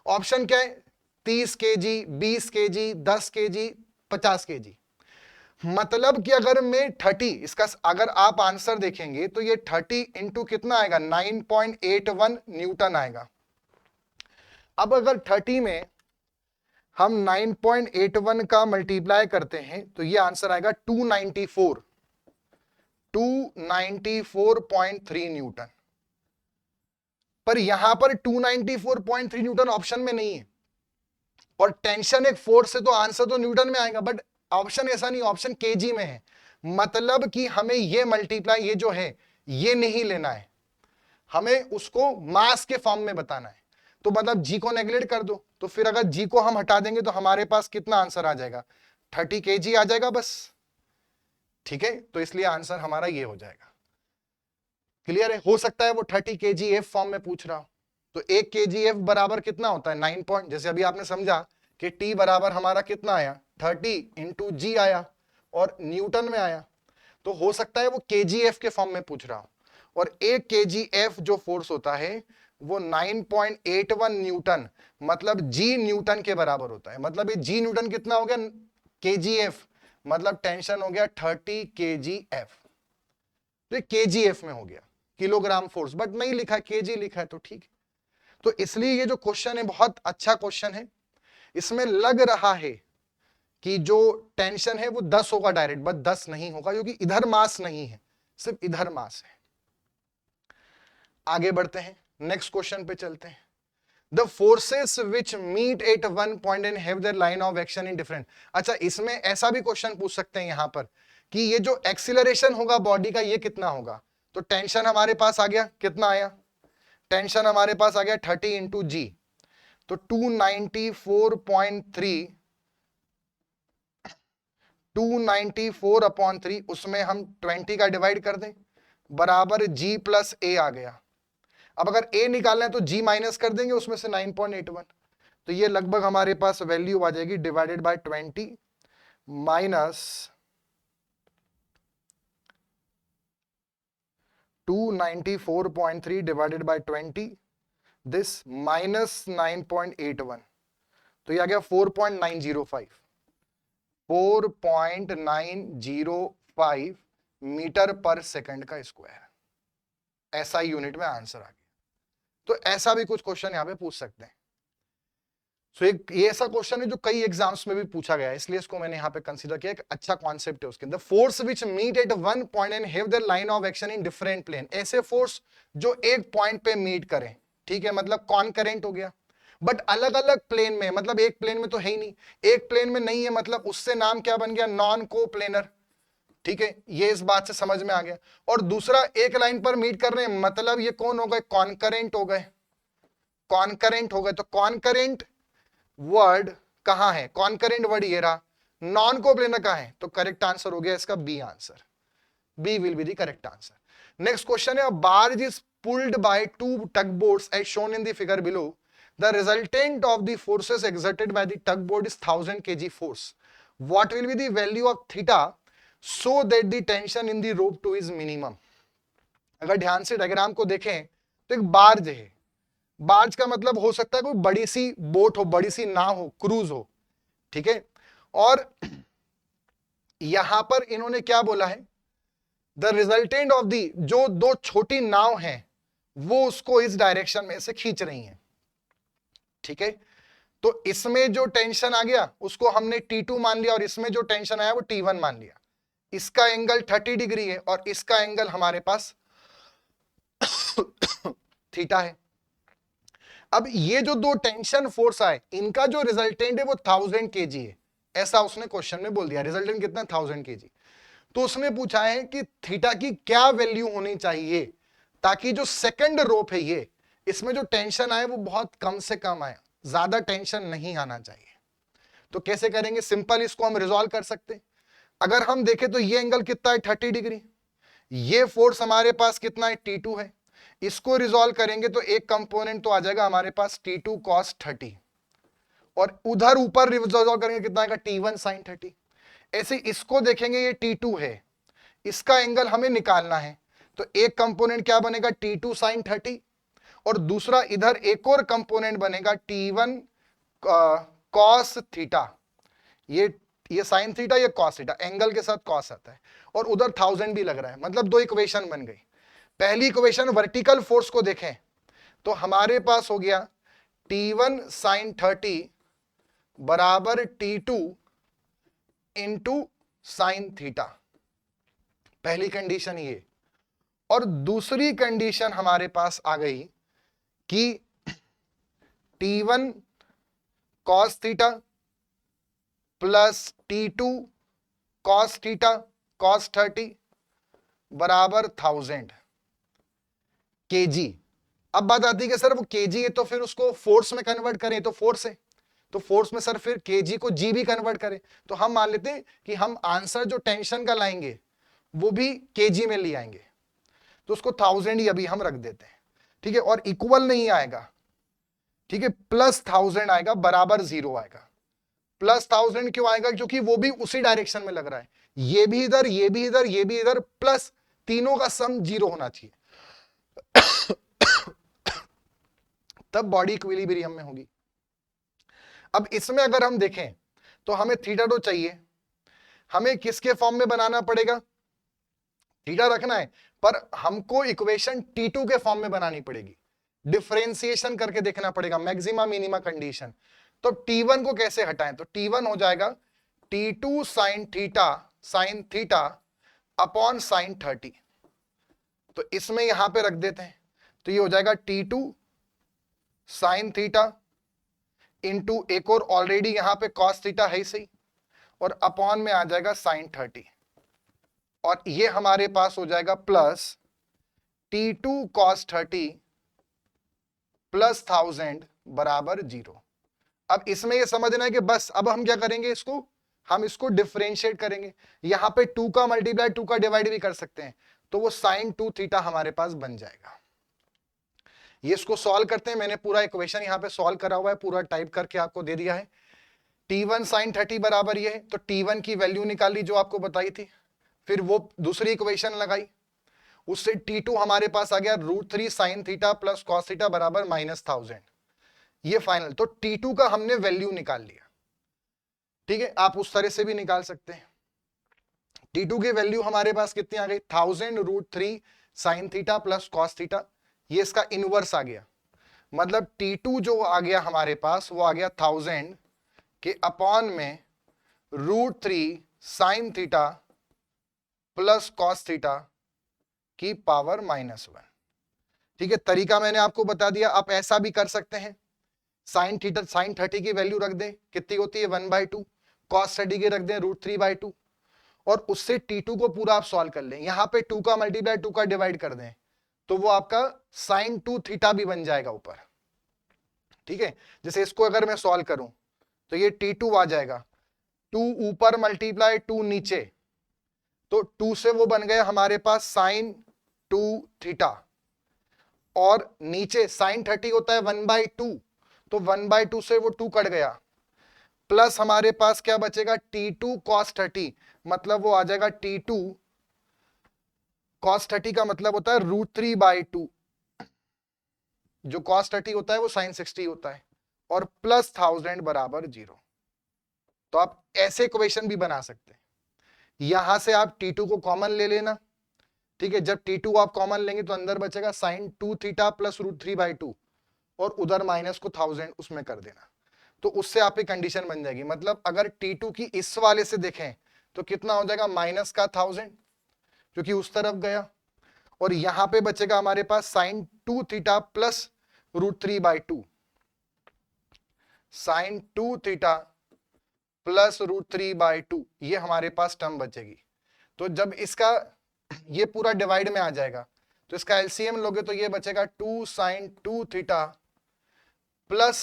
ऑप्शन क्या है? 30 केजी, 20 केजी, 10 केजी, 50 केजी। मतलब कि अगर मैं 30, इसका अगर आप आंसर देखेंगे तो ये 30 इंटू कितना आएगा? 9.81 न्यूटन आएगा। अब अगर 30 में हम 9.81 का मल्टीप्लाई करते हैं तो ये आंसर आएगा 294.3 न्यूटन। पर यहां पर 294.3 न्यूटन ऑप्शन में नहीं है, और टेंशन एक फोर्स है तो आंसर तो न्यूटन में आएगा, बट ऑप्शन ऐसा नहीं, ऑप्शन केजी में है। मतलब कि हमें ये मल्टीप्लाई, ये जो है ये नहीं लेना है, हमें उसको मास के फॉर्म में बताना है। तो मतलब जी को नेगलेक्ट कर दो, तो फिर अगर जी को हम हटा देंगे तो हमारे पास कितना आंसर आ जाएगा? 30 केजी आ जाएगा बस। ठीक है, तो इसलिए आंसर हमारा ये हो जाएगा। क्लियर है? हो सकता है वो 30 kgf फॉर्म में पूछ रहा हो, तो 1 kgf बराबर कितना होता है? 9 पॉइंट। जैसे अभी आपने समझा कि t बराबर हमारा कितना आया? 30 इंटू जी आया और न्यूटन में आया, तो हो सकता है वो kgf के फॉर्म में पूछ रहा हो। और 1 kgf जो फोर्स होता है वो 9.81 न्यूटन, मतलब जी न्यूटन के बराबर होता है। मतलब ये जी न्यूटन कितना हो गया? kgf, मतलब टेंशन हो गया 30 kgf। तो kgf में हो गया, किलोग्राम फोर्स, बट नहीं लिखा, केजी लिखा है, तो ठीक है। तो इसलिए ये जो क्वेश्चन है बहुत अच्छा क्वेश्चन है। इसमें लग रहा है कि जो टेंशन है वो 10 होगा डायरेक्ट, बट 10 नहीं होगा क्योंकि इधर मास नहीं है, सिर्फ इधर मास है। आगे बढ़ते हैं, नेक्स्ट क्वेश्चन पे चलते हैं। The forces which meet at one point and have their line of action in different। अच्छा, इसमें ऐसा भी क्वेश्चन पूछ सकते हैं यहां पर कि ये जो एक्सीलरेशन होगा बॉडी का ये कितना होगा? तो टेंशन हमारे पास आ गया, कितना आया? टेंशन हमारे पास आ गया 30 इंटू जी, तो 294.3, 294/3, उसमें हम 20 का डिवाइड कर दें, बराबर जी प्लस ए आ गया। अब अगर a निकालना है तो g माइनस कर देंगे उसमें से 9.81, तो ये लगभग हमारे पास वैल्यू आ जाएगी divided by 20 minus 294.3 divided by 20, this minus 9.81, तो ये आ गया 4.905, 4.905 मीटर पर सेकंड का स्क्वायर। ऐसा यूनिट में आंसर आ गया। तो ऐसा भी कुछ क्वेश्चन यहां पे पूछ सकते हैं। सो एक ये ऐसा क्वेश्चन है जो कई एग्जाम्स में भी पूछा गया है, इसलिए इसको मैंने यहां पे कंसीडर किया। एक अच्छा कॉन्सेप्ट है उसके अंदर। Force which meet at one point and have their line of action in different plane. ऐसे फोर्स जो एक पॉइंट पे मीट करें, ठीक है, मतलब कॉनकरेंट हो गया, बट अलग अलग प्लेन में, मतलब एक प्लेन में तो है ही नहीं, एक प्लेन में नहीं है, मतलब उससे नाम क्या बन गया? Non coplanar. ठीक है, ये इस बात से समझ में आ गया। और दूसरा, एक लाइन पर मीट कर रहे हैं, मतलब ये कौन हो गए? कॉनकरेंट हो गए, कॉनकरेंट हो गए। तो कॉनकरेंट वर्ड कहां है? कॉनकरेंट वर्ड ये रहा। नॉन कोप्लेनर कहां है? तो करेक्ट आंसर हो गया इसका B answer. B will be the correct answer. Next question है, barge is pulled by two tug boats as shown in the figure below. The resultant of the forces exerted by the tugboat is 1000 kg force. What will be the value of theta so that the tension in the rope 2 is minimum? अगर ध्यान से diagram को देखें तो एक barge है। Barge का मतलब हो सकता है कोई बड़ी सी बोट हो, बड़ी सी नाव हो, क्रूज हो, ठीक है। और यहां पर इन्होंने क्या बोला है, द रिजल्टेंट ऑफ दी, जो दो छोटी नाव हैं वो उसको इस डायरेक्शन में से खींच रही हैं, ठीक है। तो इसमें जो टेंशन आ गया उसको हमने T2 मान लिया और इसमें जो टेंशन आया वो T1 मान लिया। इसका एंगल 30 डिग्री है और इसका एंगल हमारे पास थीटा है। अब ये जो दो टेंशन फोर्स आए इनका जो रिजल्टेंट है वो 1000 kg है, ऐसा उसने क्वेश्चन में बोल दिया। रिजल्टेंट कितना, 1000 kg। तो उसने पूछा है कि थीटा की क्या वैल्यू होनी चाहिए ताकि जो सेकंड रोप है ये, इसमें जो टेंशन आए वो बहुत कम से कम आए, ज्यादा टेंशन नहीं आना चाहिए। तो कैसे करेंगे, सिंपल इसको हम रिजॉल्व कर सकते हैं। अगर हम देखें तो ये एंगल कितना है, 30 डिग्री। ये फोर्स हमारे पास कितना है, T2 है। इसको रिजॉल्व करेंगे तो एक कंपोनेंट तो आ जाएगा हमारे पास T2 cos 30 और उधर ऊपर रिजॉल्व करेंगे कितना आएगा, T1 sin 30। ऐसे इसको देखेंगे, ये T2 है, इसका एंगल हमें निकालना है। तो एक कंपोनेंट क्या बनेगा, T2 sin 30 और दूसरा इधर एक और कंपोनेंट बनेगा T1 cos थीटा। ये साइन थीटा, ये कॉस थीटा, एंगल के साथ कॉस आता है और उधर 1000 भी लग रहा है, मतलब दो इक्वेशन बन गई। पहली इक्वेशन वर्टिकल फोर्स को देखें तो हमारे पास हो गया T1 sin 30 बराबर T2 इंटू साइन थीटा, पहली कंडीशन ये। और दूसरी कंडीशन हमारे पास आ गई कि T1 cos theta plus T2 cos theta cos 30 बराबर 1000 kg। अब बात आती है कि सर वो kg है तो फिर उसको फोर्स में कन्वर्ट करें, तो फोर्स है, तो फोर्स में सर फिर kg को g भी कन्वर्ट करें। तो हम मान लेते हैं कि हम आंसर जो टेंशन का लाएंगे वो भी kg में ले आएंगे, तो उसको 1000 ही अभी हम रख देते हैं, ठीक है। और इक्वल नहीं आएगा, ठीक है, प्लस 1000 आएगा, बराबर 0 आएगा। प्लस 1000 क्यों आएगा, क्योंकि वो भी उसी डायरेक्शन में लग रहा है, ये भी इधर, ये भी इधर, ये भी इधर, प्लस तीनों का सम 0 होना चाहिए तब बॉडी इक्विलिब्रियम में होगी। अब इसमें अगर हम देखें तो हमें थीटा तो चाहिए, हमें किसके फॉर्म में बनाना पड़ेगा, थीटा रखना है पर हमको इक्वेशन T2 के फॉर्म में बनानी पड़ेगी, डिफरेंशिएशन करके देखना पड़ेगा, मैक्सिमा मिनिमा कंडीशन। तो T1 को कैसे हटाएं, तो T1 हो जाएगा T2 sin theta upon sin 30। तो इसमें यहां पे रख देते हैं, तो ये हो जाएगा T2 sin थीटा इंटू एक और ऑलरेडी यहां पे cos थीटा है ही सही, और अपॉन में आ जाएगा sin 30, और ये हमारे पास हो जाएगा प्लस T2 cos 30 प्लस 1000 बराबर 0। अब इसमें ये समझना है कि बस अब हम क्या करेंगे, हम इसको डिफरेंशिएट करेंगे। यहां पे 2 का मल्टीप्लाई 2 का डिवाइड भी कर सकते हैं, तो वो sin 2 थीटा हमारे पास बन जाएगा। ये इसको सॉल्व करते हैं, मैंने पूरा इक्वेशन यहां पे सॉल्व करा हुआ है, पूरा टाइप करके आपको दे दिया है। T1 sin 30 बराबर ये है, तो T1 की वैल्यू निकाली जो आपको बताई थी, फिर वो दूसरी इक्वेशन लगाई, उससे T2 हमारे पास आ गया √3 sin theta plus cos theta बराबर -1000। ये फाइनल, तो T2 का हमने वैल्यू निकाल लिया, ठीक है। आप उस तरह से भी निकाल सकते हैं। T2 की वैल्यू हमारे पास कितनी आ गई, 1000 √3 sin theta plus cos theta, ये इसका इनवर्स आ गया, मतलब T2 जो आ गया हमारे पास वो आ गया 1000 के अपॉन में √3 sin theta plus cos theta की पावर -1, ठीक है। तरीका मैंने आपको बता दिया। आप ऐसा भी कर सकते हैं, sin 30 की वैल्यू रख दें, कितनी होती है 1/2, cos 30 की रख दें √3/2, और उससे T2 को पूरा आप सॉल्व कर लें। यहां पे 2 का मल्टीप्लाई 2 का डिवाइड कर दें, तो वो आपका sin 2 थीटा भी बन जाएगा ऊपर, ठीक है। जैसे इसको अगर मैं सॉल्व करूं तो ये T2 आ जाएगा, 2 ऊपर मल्टीप्लाई 2 नीचे, तो 2 से वो बन गया हमारे पास sin 2 थीटा, और नीचे sin 30 होता है 1/2, तो 1/2 से वो 2 कट गया, प्लस हमारे पास क्या बचेगा T2 cos 30, मतलब वो आ जाएगा T2 cos 30 का मतलब होता है √3/2, जो cos 30 होता है वो sin 60 होता है, और प्लस 1000 बराबर 0। तो आप ऐसे इक्वेशन भी बना सकते हैं। यहां से आप T2 को कॉमन ले लेना, ठीक है। जब T2 आप कॉमन लेंगे तो अंदर बचेगा sin 2 थीटा प्लस √3/2 और उधर माइनस को 1000 उसमें कर देना, तो उससे आपकी कंडीशन बन जाएगी। मतलब अगर T2 की इस वाले से देखें तो कितना हो जाएगा, माइनस का 1000 क्योंकि उस तरफ गया, और यहां पे बचेगा हमारे पास sin 2 theta plus √3/2, sin 2 theta plus √3/2, ये हमारे पास टर्म बचेगी। तो जब इसका ये पूरा डिवाइड में आ जाएगा तो इसका एलसीएम लोगे तो ये बचेगा 2 sin 2 थीटा प्लस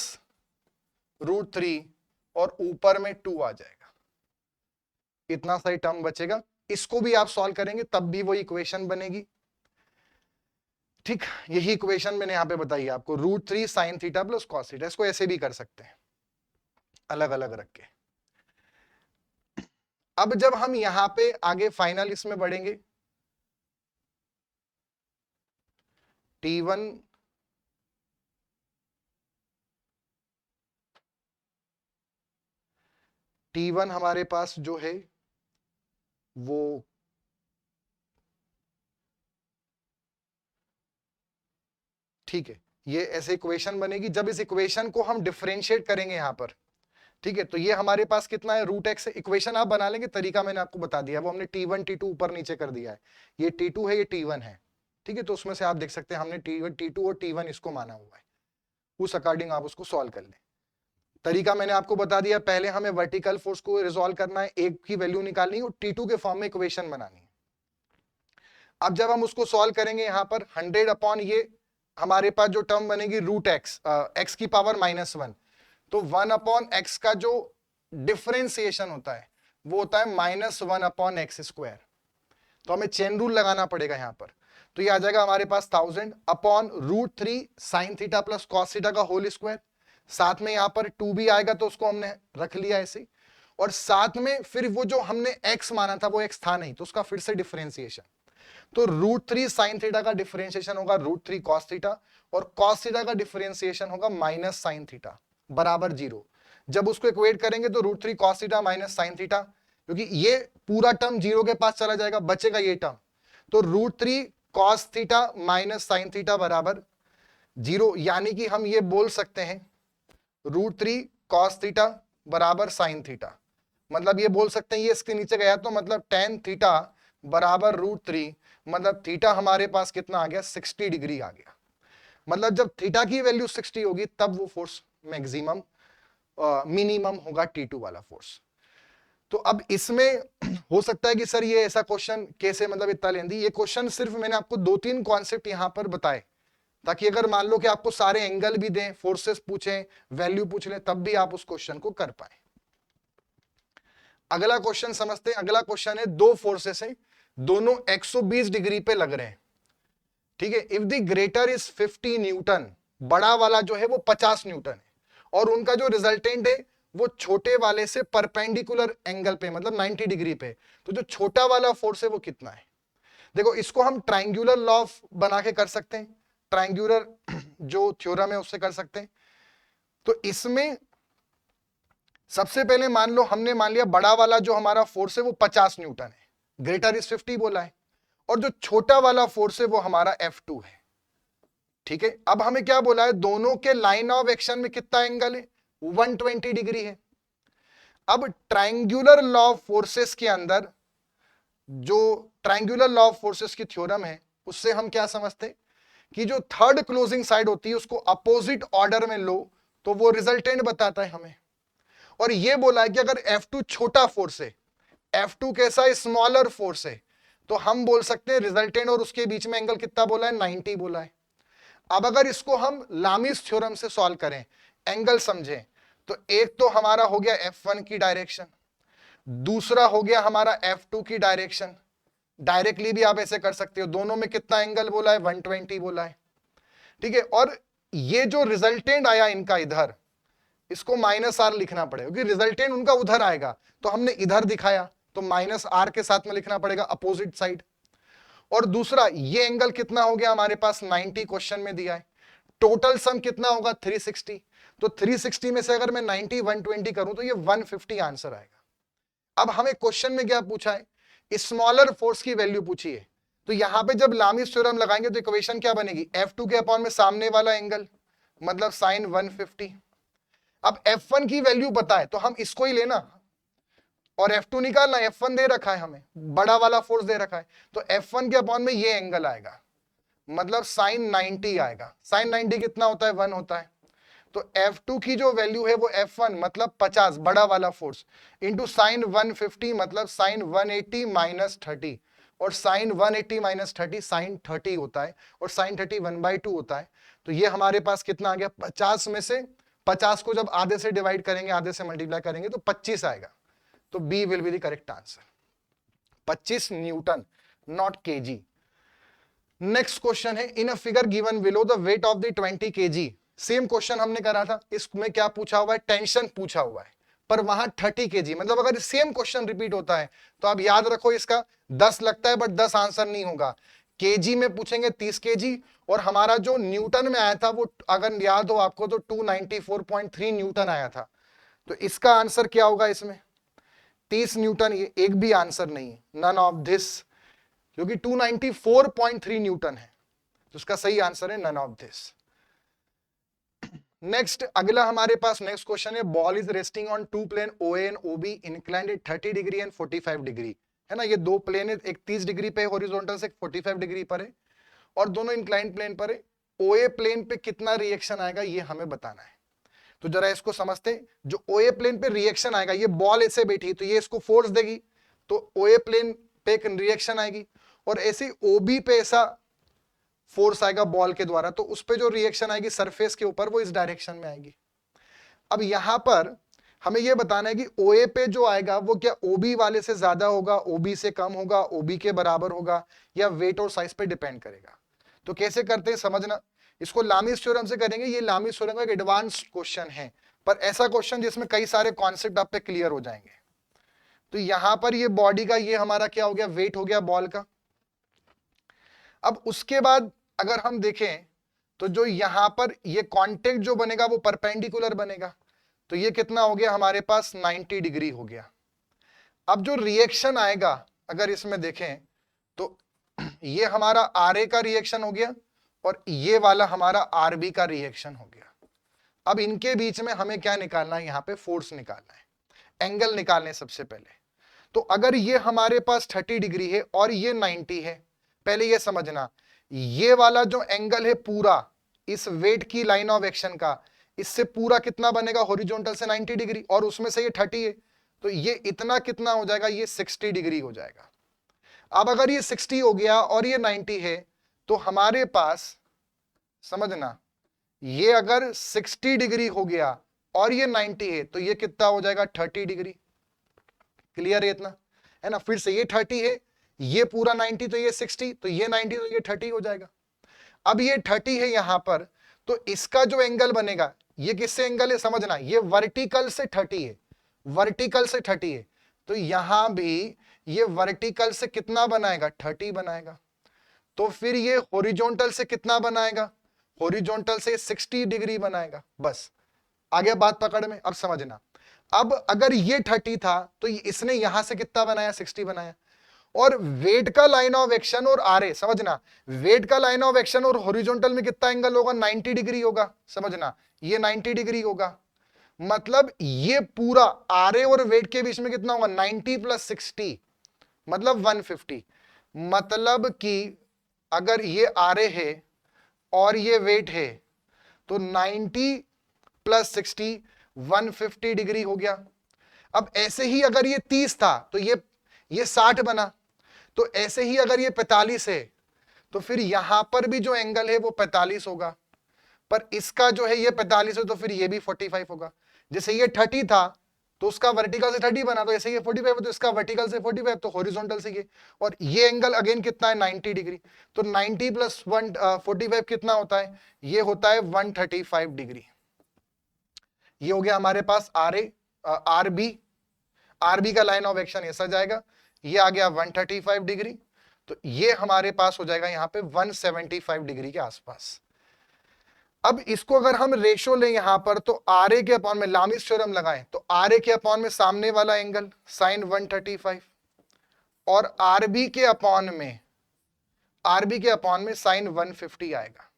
√3 और ऊपर में 2 आ जाएगा, इतना सही टर्म बचेगा। इसको भी आप सॉल्व करेंगे तब भी वो इक्वेशन बनेगी, ठीक। यही इक्वेशन मैंने यहां पे बताई है आपको, √3 sin theta plus cos theta. इसको ऐसे भी कर सकते हैं अलग अलग रख के। अब जब हम यहां पे आगे फाइनल इसमें बढ़ेंगे, T1 हमारे पास जो है वो ठीक है, ये ऐसे इक्वेशन बनेगी। जब इस इक्वेशन को हम डिफरेंशिएट करेंगे यहां पर, ठीक है, तो ये हमारे पास कितना है, √x है। इक्वेशन आप बना लेंगे, तरीका मैंने आपको बता दिया, वो हमने T1 T2 ऊपर नीचे कर दिया है। ये T2 है, ये T1 है, ठीक है। तो उसमें से आप देख सकते हैं हमने T1 T2 और T1 इसको माना हुआ है, उस अकॉर्डिंग आप उसको सॉल्व कर लें। तरीका मैंने आपको बता दिया, पहले हमें वर्टिकल फोर्स को रिजॉल्व करना है, एक की वैल्यू निकालनी है और T2 के फॉर्म में इक्वेशन बनानी है। अब जब हम उसको सॉल्व करेंगे यहां पर 100 अपॉन ये हमारे पास जो टर्म बनेगी √x, x की पावर -1, तो 1 अपॉन x का जो डिफरेंशिएशन होता है वो होता है -1 अपॉन x²। तो हमें चेन रूल लगाना पड़ेगा यहां पर, तो ये आ जाएगा हमारे पास 1000 upon √3 sin theta plus cos theta का होल स्क्वायर। साथ में यहां पर 2 भी आएगा तो उसको हमने रख लिया ऐसे, और साथ में फिर वो जो हमने x माना था वो x था नहीं, तो उसका फिर से डिफरेंशिएशन। तो √3 sin थीटा का डिफरेंशिएशन होगा √3 cos थीटा, और cos थीटा का डिफरेंशिएशन होगा माइनस sin थीटा बराबर 0। जब उसको इक्वेट करेंगे तो √3 cos theta minus sin theta, क्योंकि ये पूरा टर्म 0 के पास चला जाएगा, बचेगा ये टर्म, तो √3 cos theta minus sin theta बराबर 0। यानी कि हम ये बोल सकते हैं √3 cos थीटा बराबर sin थीटा, मतलब ये बोल सकते हैं, ये इसके नीचे गया तो मतलब tan थीटा बराबर √3, मतलब थीटा हमारे पास कितना आ गया, 60 डिग्री आ गया। मतलब जब थीटा की वैल्यू 60 होगी तब वो फोर्स मैक्सिमम मिनिमम होगा T2 वाला फोर्स। तो अब इसमें हो सकता है कि सर ये ऐसा क्वेश्चन कैसे, मतलब इतना लेंदी, ये क्वेश्चन सिर्फ मैंने आपको 2-3 कॉन्सेप्ट यहां पर बताए, ताकि अगर मान लो कि आपको सारे एंगल भी दें, फोर्सेस पूछें, वैल्यू पूछ लें, तब भी आप उस क्वेश्चन को कर पाए। अगला क्वेश्चन समझते हैं। अगला क्वेश्चन है, दो फोर्सेस हैं, दोनों 120 डिग्री पे लग रहे हैं, ठीक है। If the greater is 50 Newton, बड़ा वाला जो है वो 50 न्यूटन है, और उनका जो रिजल्टेंट है वो छोटे वाले से परपेंडिकुलर एंगल पे, मतलब 90 डिग्री पे, तो जो छोटा वाला फोर्स है वो कितना है। देखो इसको हम ट्रायंगुलर लॉ बना के कर सकते हैं, ट्रायंगुलर जो थ्योरम है उससे कर सकते हैं। तो इसमें सबसे पहले मान लो, हमने मान लिया बड़ा वाला जो हमारा फोर्स है वो 50 न्यूटन है, ग्रेटर इज 50 बोला है, और जो छोटा वाला फोर्स है वो हमारा F2 है, ठीक है। अब हमें क्या बोला है, दोनों के लाइन ऑफ एक्शन में कितना एंगल है, 120 डिग्री है। अब ट्रायंगुलर लॉ ऑफ फोर्सेस के अंदर, जो ट्रायंगुलर लॉ ऑफ फोर्सेस की थ्योरम है, उससे हम क्या समझते हैं कि जो थर्ड क्लोजिंग साइड होती है उसको अपोजिट ऑर्डर में लो तो वो रिजल्टेंट बताता है हमें। और ये बोला है कि अगर F2 छोटा फोर्स है, F2 कैसा स्मॉलर फोर्स है, तो हम बोल सकते हैं रिजल्टेंट और उसके बीच में एंगल कितना बोला है, 90 बोला है। अब अगर इसको हम लामीज थ्योरम से सॉल्व करें, एंगल समझें, तो एक तो हमारा हो गया F1 की डायरेक्शन, दूसरा हो गया हमारा F2 की डायरेक्शन। डायरेक्टली भी आप ऐसे कर सकते हो, दोनों में कितना एंगल बोला है, 120 बोला है, ठीक है। और ये जो रिजल्टेंट आया इनका इधर, इसको -r लिखना पड़ेगा, क्योंकि रिजल्टेंट उनका उधर आएगा, तो हमने इधर दिखाया, तो -r के साथ में लिखना पड़ेगा अपोजिट साइड। और दूसरा ये एंगल कितना हो गया हमारे पास, 90 क्वेश्चन में दिया है, टोटल सम कितना होगा 360, तो 360 में से अगर मैं 90 120 करूं तो ये 150 आंसर आएगा। अब हमें क्वेश्चन में क्या पूछा है, स्मॉलर फोर्स की वैल्यू पूछी है। तो यहां पे जब लामीस थ्योरम लगाएंगे तो इक्वेशन क्या बनेगी, F2 के अपॉन में सामने वाला एंगल मतलब साइन 150। अब F1 की वैल्यू पता है तो हम इसको ही लेना, और F2 निकालना, F1 दे रखा है हमें, बड़ा वाला फोर्स दे रखा है, तो F1 के अपॉन में ये एंगल आएगा मतलब साइन 90 आएगा। साइन 90 कितना होता है, 1 होता है। तो F2 की जो वैल्यू है वो F1 मतलब 50 बड़ा वाला फोर्स इंटू साइन 150 मतलब साइन 180 माइनस 30, और साइन 180 माइनस 30 साइन 30 होता है, और साइन 30 1/2 होता है। तो ये हमारे पास कितना आ गया, 50 में से 50 को जब आधे से डिवाइड करेंगे, आधे से मल्टीप्लाई करेंगे तो 25 आएगा। तो B will be the correct answer, 25 newton not kg. Next question है, in a figure given below the weight of the 20 kg. Same question हमने करा था, इसमें क्या पूछा हुआ है, टेंशन पूछा हुआ है, पर वहां 30 केजी। मतलब अगर सेम क्वेश्चन रिपीट होता है तो आप याद रखो इसका 10 लगता है, बट 10 आंसर नहीं होगा। केजी में पूछेंगे 30 केजी, और हमारा जो न्यूटन में आया था वो अगर याद हो आपको तो 294.3 न्यूटन आया था। तो इसका आंसर क्या होगा, इसमें 30 न्यूटन, ये एक भी आंसर नहीं है, नन ऑफ दिस, क्योंकि 294.3 न्यूटन है, तो उसका सही आंसर है नन ऑफ दिस। नेक्स्ट अगला हमारे पास नेक्स्ट क्वेश्चन है, ball is resting on two plane OA and OB inclined at 30 degree and 45 degree, है ना। ये दो प्लेन है, एक 30 डिग्री पे हॉरिजॉन्टल से 45 डिग्री पर है, और दोनों इंक्लाइंड प्लेन पर है। OA प्लेन पे कितना रिएक्शन आएगा ये हमें बताना है। तो जरा इसको समझते हैं, जो OA प्लेन पे रिएक्शन आएगा, ये बॉल ऐसे बैठी तो ये इसको फोर्स देगी, तो OA प्लेन पे एक रिएक्शन आएगी, और ऐसे OB पे ऐसा फोर्स आएगा बॉल के द्वारा, तो उस पे जो रिएक्शन आएगी सरफेस के ऊपर वो इस डायरेक्शन में आएगी। अब यहां पर हमें ये बताना है कि OA पे जो आएगा वो क्या OB वाले से ज्यादा होगा, OB से कम होगा, OB के बराबर होगा, या वेट और साइज पे डिपेंड करेगा। तो कैसे करते हैं समझना, इसको लामीस थ्योरम से करेंगे। ये लामीस थ्योरम का एक एडवांस क्वेश्चन है, पर ऐसा क्वेश्चन जिसमें कई सारे कॉन्सेप्ट आप पे क्लियर हो जाएंगे। तो यहां पर ये बॉडी का ये हमारा क्या हो गया, वेट हो गया बॉल का। अब उसके बाद अगर हम देखें तो जो यहां पर ये कांटेक्ट जो बनेगा वो परपेंडिकुलर बनेगा, तो ये कितना हो गया हमारे पास 90 डिग्री हो गया। अब जो रिएक्शन आएगा अगर इसमें देखें तो ये हमारा RA का रिएक्शन हो गया, और ये वाला हमारा RB का रिएक्शन हो गया। अब इनके बीच में हमें क्या निकालना है, यहां पे फोर्स निकालना है, एंगल निकालने सबसे पहले। तो अगर ये हमारे पास 30 डिग्री है और ये 90 है, पहले ये समझना, ये वाला जो एंगल है पूरा इस वेट की लाइन ऑफ एक्शन का, इससे पूरा कितना बनेगा, हॉरिजॉन्टल से 90 डिग्री, और उसमें से ये 30 है, तो ये इतना कितना हो जाएगा, ये 60 डिग्री हो जाएगा। अब अगर ये 60 हो गया और ये 90 है, तो हमारे पास समझना, ये अगर 60 डिग्री हो गया और ये 90 है, तो ये कितना हो जाएगा, 30 डिग्री। क्लियर है इतना, है ना। फिर से ये 30 है, ये पूरा 90, तो ये 60, तो ये 90, तो ये 30 हो जाएगा। अब ये 30 है यहां पर, तो इसका जो एंगल बनेगा, ये किससे एंगल है समझना, ये वर्टिकल से 30 है, वर्टिकल से 30 है, तो यहां भी ये वर्टिकल से कितना बनाएगा, 30 बनाएगा। तो फिर ये हॉरिजॉन्टल से कितना बनाएगा, हॉरिजॉन्टल से 60 डिग्री बनाएगा। बस आगे बात पकड़ में, अब समझना। अब अगर ये 30 था तो इसने यहां से कितना बनाया, 60 बनाया, और वेट का लाइन ऑफ एक्शन और RA समझना, वेट का लाइन ऑफ एक्शन और हॉरिजॉन्टल में कितना एंगल होगा, 90 डिग्री होगा, समझना, ये 90 डिग्री होगा। मतलब ये पूरा RA और वेट के बीच में कितना होगा, 90 + 60 मतलब 150। मतलब कि अगर ये RA है और ये वेट है, तो 90 + 60 150 डिग्री हो गया। अब ऐसे ही अगर ये 30 था तो ये 60 बना, तो ऐसे ही अगर ये 45 है तो फिर यहां पर भी जो एंगल है वो 45 होगा, पर इसका जो है ये 45 है तो फिर ये भी 45 होगा। जैसे ये 30 था तो उसका वर्टिकल से 30 बना, तो ऐसे ये 45 है तो इसका वर्टिकल से 45, तो हॉरिजॉन्टल से ये, और ये एंगल अगेन कितना है, 90 डिग्री। तो 90 + 145 कितना होता है, ये होता है 135 डिग्री। ये हो गया हमारे पास RB का लाइन ऑफ एक्शन ऐसा जाएगा, ये आ गया 135 डिग्री, तो ये हमारे पास हो जाएगा यहां पे 175 डिग्री के आसपास। अब इसको अगर हम रेशो लें यहां पर, तो आर ए के अपॉन में लामिस थ्योरम लगाएं तो आर ए के अपॉन में सामने वाला एंगल साइन 135 और आरबी के अपॉन में साइन 150 आएगा।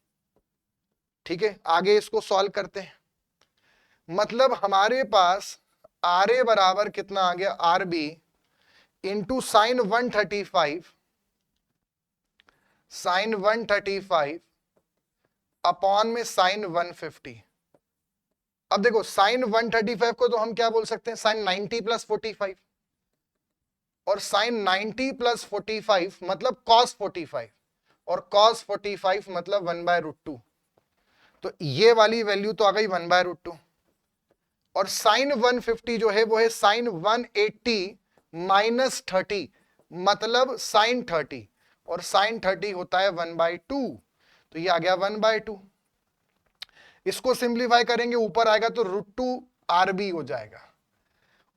ठीक है, आगे इसको सॉल्व करते हैं। मतलब हमारे पास आर ए बराबर कितना आ गया, R B into sine 135 upon में साइन 150। अब देखो साइन 135 को तो हम क्या बोल सकते हैं, साइन 90 प्लस 45 और साइन 90 प्लस 45 मतलब कॉस 45 और कॉस 45 मतलब 1/√2। तो ये वाली वैल्यू तो आ गई 1/√2 और साइन 150 जो है वो है साइन 180 माइनस 30 मतलब साइन 30 और साइन 30 होता है 1/2, तो ये आ गया 1/2। इसको सिंप्लीफाई करेंगे ऊपर आएगा तो √2 आरबी हो जाएगा।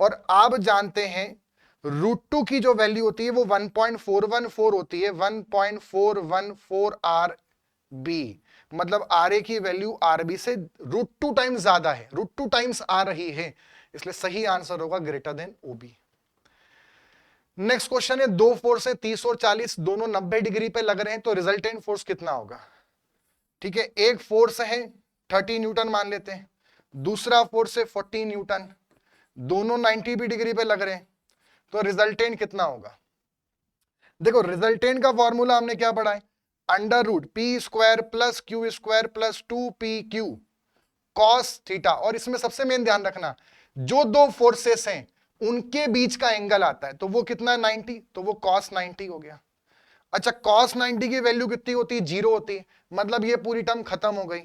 और आप जानते हैं √2 की जो वैल्यू होती है वो 1.414 होती है, 1.414 आरबी, मतलब आर ए की वैल्यू आरबी से √2 टाइम्स ज्यादा है, √2 टाइम्स आ रही है, इसलिए सही आंसर होगा ग्रेटर देन ओबी। नेक्स्ट क्वेश्चन है, दो फोर्स है 30 और 40 दोनों 90 डिग्री पे लग रहे हैं, तो रिजल्टेंट फोर्स कितना होगा। ठीक है, एक फोर्स है 30 न्यूटन मान लेते हैं, दूसरा फोर्स है 40 न्यूटन, दोनों 90 डिग्री पे लग रहे हैं, तो रिजल्टेंट कितना होगा। देखो रिजल्टेंट का फॉर्मूला हमने क्या पढ़ा है, √p² plus q² plus 2pq cos theta. और इसमें सबसे मेन ध्यान रखना, जो दो फोर्सेस हैं उनके बीच का एंगल आता है, तो वो कितना है 90, तो वो cos 90 हो गया। अच्छा cos 90 की वैल्यू कितनी होती है, 0 होती है, मतलब ये पूरी टर्म खत्म हो गई,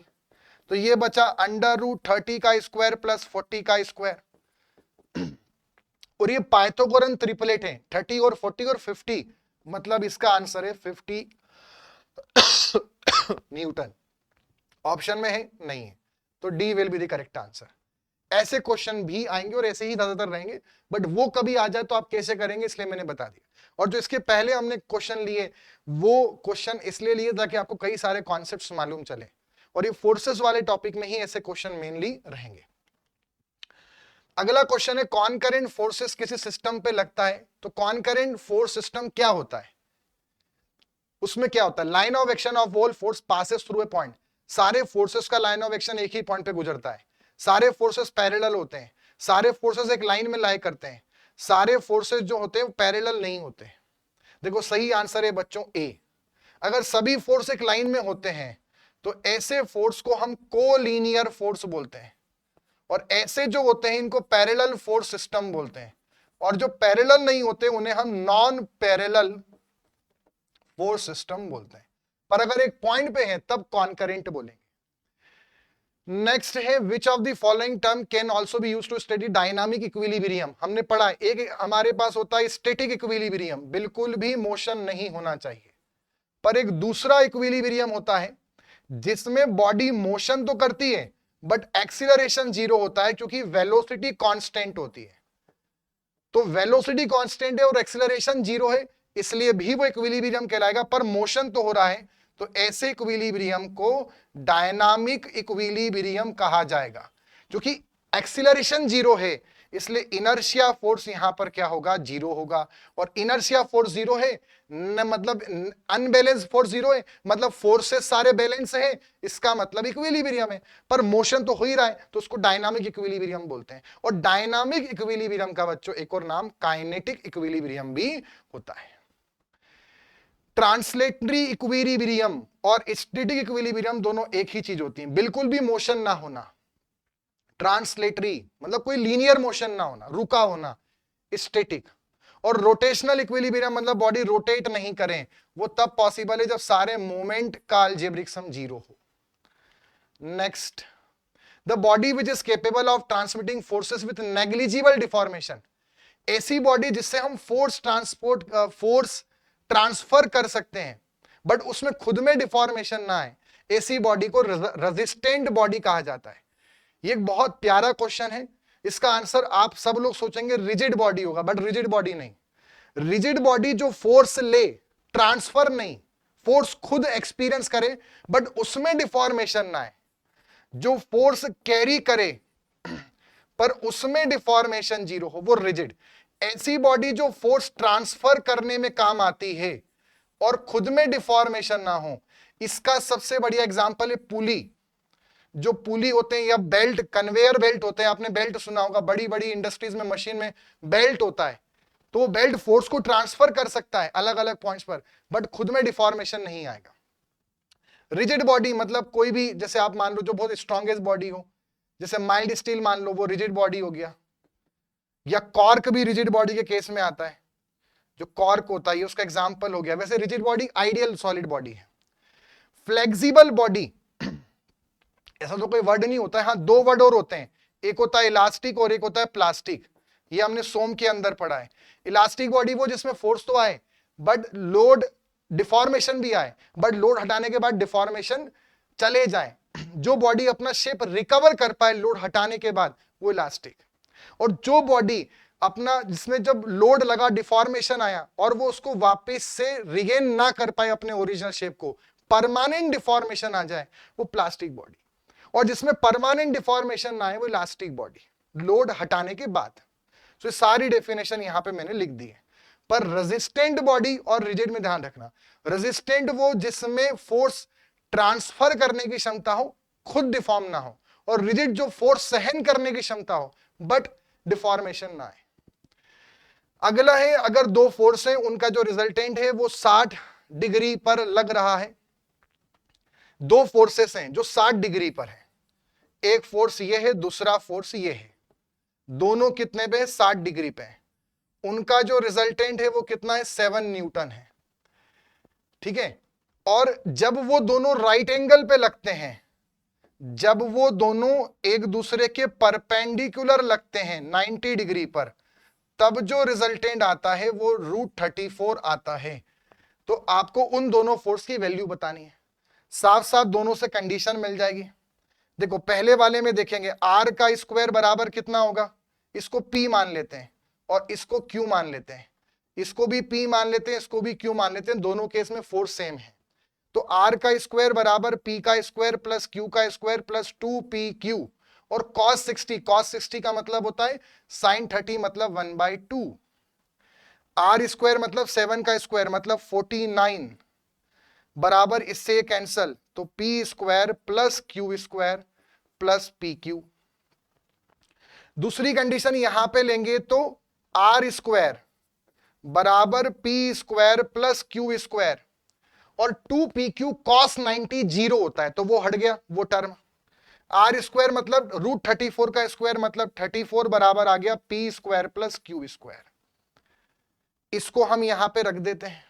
तो ये बचा √30 का स्क्वायर प्लस 40 का स्क्वायर। और ये पाइथागोरन ट्रिपलेट है 30 और 40 और 50, मतलब इसका आंसर है 50 न्यूटन। ऑप्शन में है नहीं है, तो D will be the correct answer. ऐसे क्वेश्चन भी आएंगे और ऐसे ही ज्यादातर रहेंगे, बट वो कभी आ जाए तो आप कैसे करेंगे इसलिए मैंने बता दिया। और जो इसके पहले हमने क्वेश्चन लिए वो क्वेश्चन इसलिए लिए ताकि आपको कई सारे कॉन्सेप्ट्स मालूम चले, और ये फोर्सेस वाले टॉपिक में ही ऐसे क्वेश्चन मेनली रहेंगे। अगला क्वेश्चन है, कॉनकरेंट फोर्सेस किसी सिस्टम पे लगता है, तो कॉनकरेंट फोर्स सिस्टम क्या होता है, उसमें क्या होता है, line of action of all force passes through a point. सारे फोर्सेस का लाइन ऑफ एक्शन एक ही पॉइंट पे गुजरता है, सारे फोर्सेस पैरेलल होते हैं, सारे फोर्सेस एक लाइन में लाई करते हैं, सारे फोर्सेस जो होते हैं वो पैरेलल नहीं होते। देखो सही आंसर है बच्चों ए। अगर सभी फोर्स एक लाइन में होते हैं तो ऐसे फोर्स को हम कोलिनियर फोर्स बोलते हैं, और ऐसे जो होते हैं इनको पैरेलल फोर्स सिस्टम बोलते हैं, और जो पैरेलल नहीं होते उन्हें हम नॉन पैरेलल फोर्स सिस्टम बोलते हैं। पर अगर एक पॉइंट पे है तब कॉनकरेंट बोलेंगे। नेक्स्ट है, which of the following term can also be used to study dynamic equilibrium. हमने पढ़ा एक हमारे पास होता है स्टैटिक इक्विलिब्रियम, बिल्कुल भी मोशन नहीं होना चाहिए, पर एक दूसरा इक्विलिब्रियम होता है जिसमें बॉडी मोशन तो करती है बट एक्सीलरेशन 0 होता है, क्योंकि वेलोसिटी कांस्टेंट होती है। तो वेलोसिटी कांस्टेंट है और एक्सीलरेशन 0 है, इसलिए भी वो इक्विलिब्रियम कहलाएगा, पर मोशन तो हो रहा है, तो ऐसे इक्विलिब्रियम को डायनामिक इक्विलिब्रियम कहा जाएगा। क्योंकि एक्सीलरेशन 0 है इसलिए इनर्शिया फोर्स यहां पर क्या होगा, 0 होगा, और इनर्शिया फोर्स 0 है मतलब अनबैलेंस फोर्स 0 है, मतलब फोर्सेस सारे बैलेंस है, इसका मतलब इक्विलिब्रियम है, पर मोशन तो हो ही रहा है, तो उसको डायनामिक इक्विलिब्रियम बोलते हैं। और डायनामिक इक्विलिब्रियम का बच्चों एक और नाम काइनेटिक इक्विलिब्रियम भी होता है। ट्रांसलेटरी इक्विलिब्रियम और स्टैटिक इक्विलिब्रियम दोनों एक ही चीज होती हैं, बिल्कुल भी मोशन ना होना। ट्रांसलेटरी मतलब कोई लीनियर मोशन ना होना, रुका होना, स्टैटिक। और रोटेशनल इक्विलिब्रियम मतलब बॉडी रोटेट नहीं करें, वो तब पॉसिबल है जब सारे मोमेंट का अलजेब्रिक सम 0 हो। Next, the body which is capable of transmitting forces with negligible deformation. ऐसी बॉडी जिससे हम फोर्स ट्रांसफर कर सकते हैं बट उसमें खुद में डिफॉर्मेशन ना आए, ऐसी बॉडी को रेजिस्टेंट बॉडी कहा जाता है। ये एक बहुत प्यारा क्वेश्चन है, इसका आंसर आप सब लोग सोचेंगे रिजिड बॉडी होगा, बट रिजिड बॉडी नहीं। रिजिड बॉडी जो फोर्स ले, ट्रांसफर नहीं, फोर्स खुद एक्सपीरियंस करे बट उसमें डिफॉर्मेशन ना आए, जो फोर्स कैरी करे पर उसमें डिफॉर्मेशन जीरो हो, वो रिजिड। ऐसी बॉडी जो फोर्स ट्रांसफर करने में काम आती है और खुद में डिफॉर्मेशन ना हो, इसका सबसे बढ़िया एग्जांपल है पुली। जो पुली होते हैं या बेल्ट, कन्वेयर बेल्ट होते हैं, आपने बेल्ट सुना होगा, बड़ी बड़ी इंडस्ट्रीज में मशीन में बेल्ट होता है, तो वो बेल्ट फोर्स को ट्रांसफर कर सकता है अलग अलग पॉइंट्स पर, बट खुद में डिफॉर्मेशन नहीं आएगा। रिजिड बॉडी मतलब कोई भी, जैसे आप मान लो जो बहुत स्ट्रॉन्गेस्ट बॉडी हो, जैसे माइल्ड स्टील मान लो, वो रिजिड बॉडी हो गया, या कॉर्क भी रिजिड बॉडी के केस में आता है। जो कॉर्क होता है उसका एग्जांपल हो गया। वैसे rigid body ideal solid body है। फ्लेक्सिबल बॉडी, ऐसा तो कोई वर्ड नहीं होता है, हाँ दो वर्ड और होते हैं, एक होता है इलास्टिक और एक होता है प्लास्टिक। ये हमने सोम के अंदर पढ़ा है। इलास्टिक बॉडी वो जिसमें फोर्स तो आए बट लोड, डिफॉर्मेशन भी आए बट लोड हटाने के बाद डिफॉर्मेशन चले जाए, जो बॉडी अपना शेप रिकवर कर पाए लोड हटाने के बाद, वो इलास्टिक। और जो बॉडी अपना, जिसमें जब लोड लगा डिफॉर्मेशन आया और वो उसको वापस से रिगेन ना कर पाए अपने ओरिजिनल शेप को, परमानेंट डिफॉर्मेशन आ जाए, वो प्लास्टिक बॉडी। और जिसमें परमानेंट डिफॉर्मेशन ना आए, वो इलास्टिक बॉडी, लोड हटाने के बाद। तो सारी डेफिनेशन यहां पे मैंने लिख दी है। पर रेजिस्टेंट बॉडी और रिजिड में ध्यान रखना, रेजिस्टेंट वो जिसमें फोर्स ट्रांसफर करने की क्षमता हो, खुद डिफॉर्म ना हो, और रिजिड जो फोर्स सहन करने की क्षमता हो बट डिफॉर्मेशन ना आए। अगला है, अगर दो फोर्स है, उनका जो रिजल्टेंट है वो 60 डिग्री पर लग रहा है। दो फोर्सेस हैं जो 60 डिग्री पर है, एक फोर्स ये है, दूसरा फोर्स ये है, दोनों कितने पे है, 60 डिग्री पे है। उनका जो रिजल्टेंट है वो कितना है, 7 न्यूटन है, ठीक है। और जब वो दोनों राइट एंगल पे लगते हैं, जब वो दोनों एक दूसरे के परपेंडिकुलर लगते हैं 90 डिग्री पर, तब जो रिजल्टेंट आता है वो √34 आता है। तो आपको उन दोनों फोर्स की वैल्यू बतानी है। साफ साफ दोनों से कंडीशन मिल जाएगी। देखो पहले वाले में देखेंगे, आर का स्क्वायर बराबर कितना होगा, इसको P मान लेते हैं और इसको Q मान लेते हैं, इसको भी P मान लेते हैं, इसको भी Q मान लेते हैं, दोनों केस में फोर्स सेम है। तो R का स्क्वायर बराबर P का स्क्वायर प्लस Q का स्क्वायर प्लस 2PQ, और cos 60 का मतलब होता है sin 30 मतलब 1/2, R स्क्वायर मतलब 7 का स्क्वायर मतलब 49 बराबर, इससे कैंसल, तो P square plus Q square plus PQ। दूसरी कंडीशन यहां पे लेंगे तो R स्क्वायर बराबर P square plus Q square, और 2PQ cos 90 जीरो होता है, तो वो हट गया वो टर्म। R स्क्वायर मतलब √34 का स्क्वायर मतलब 34 बराबर आ गया P square plus Q square. इसको हम यहां पे रख देते हैं,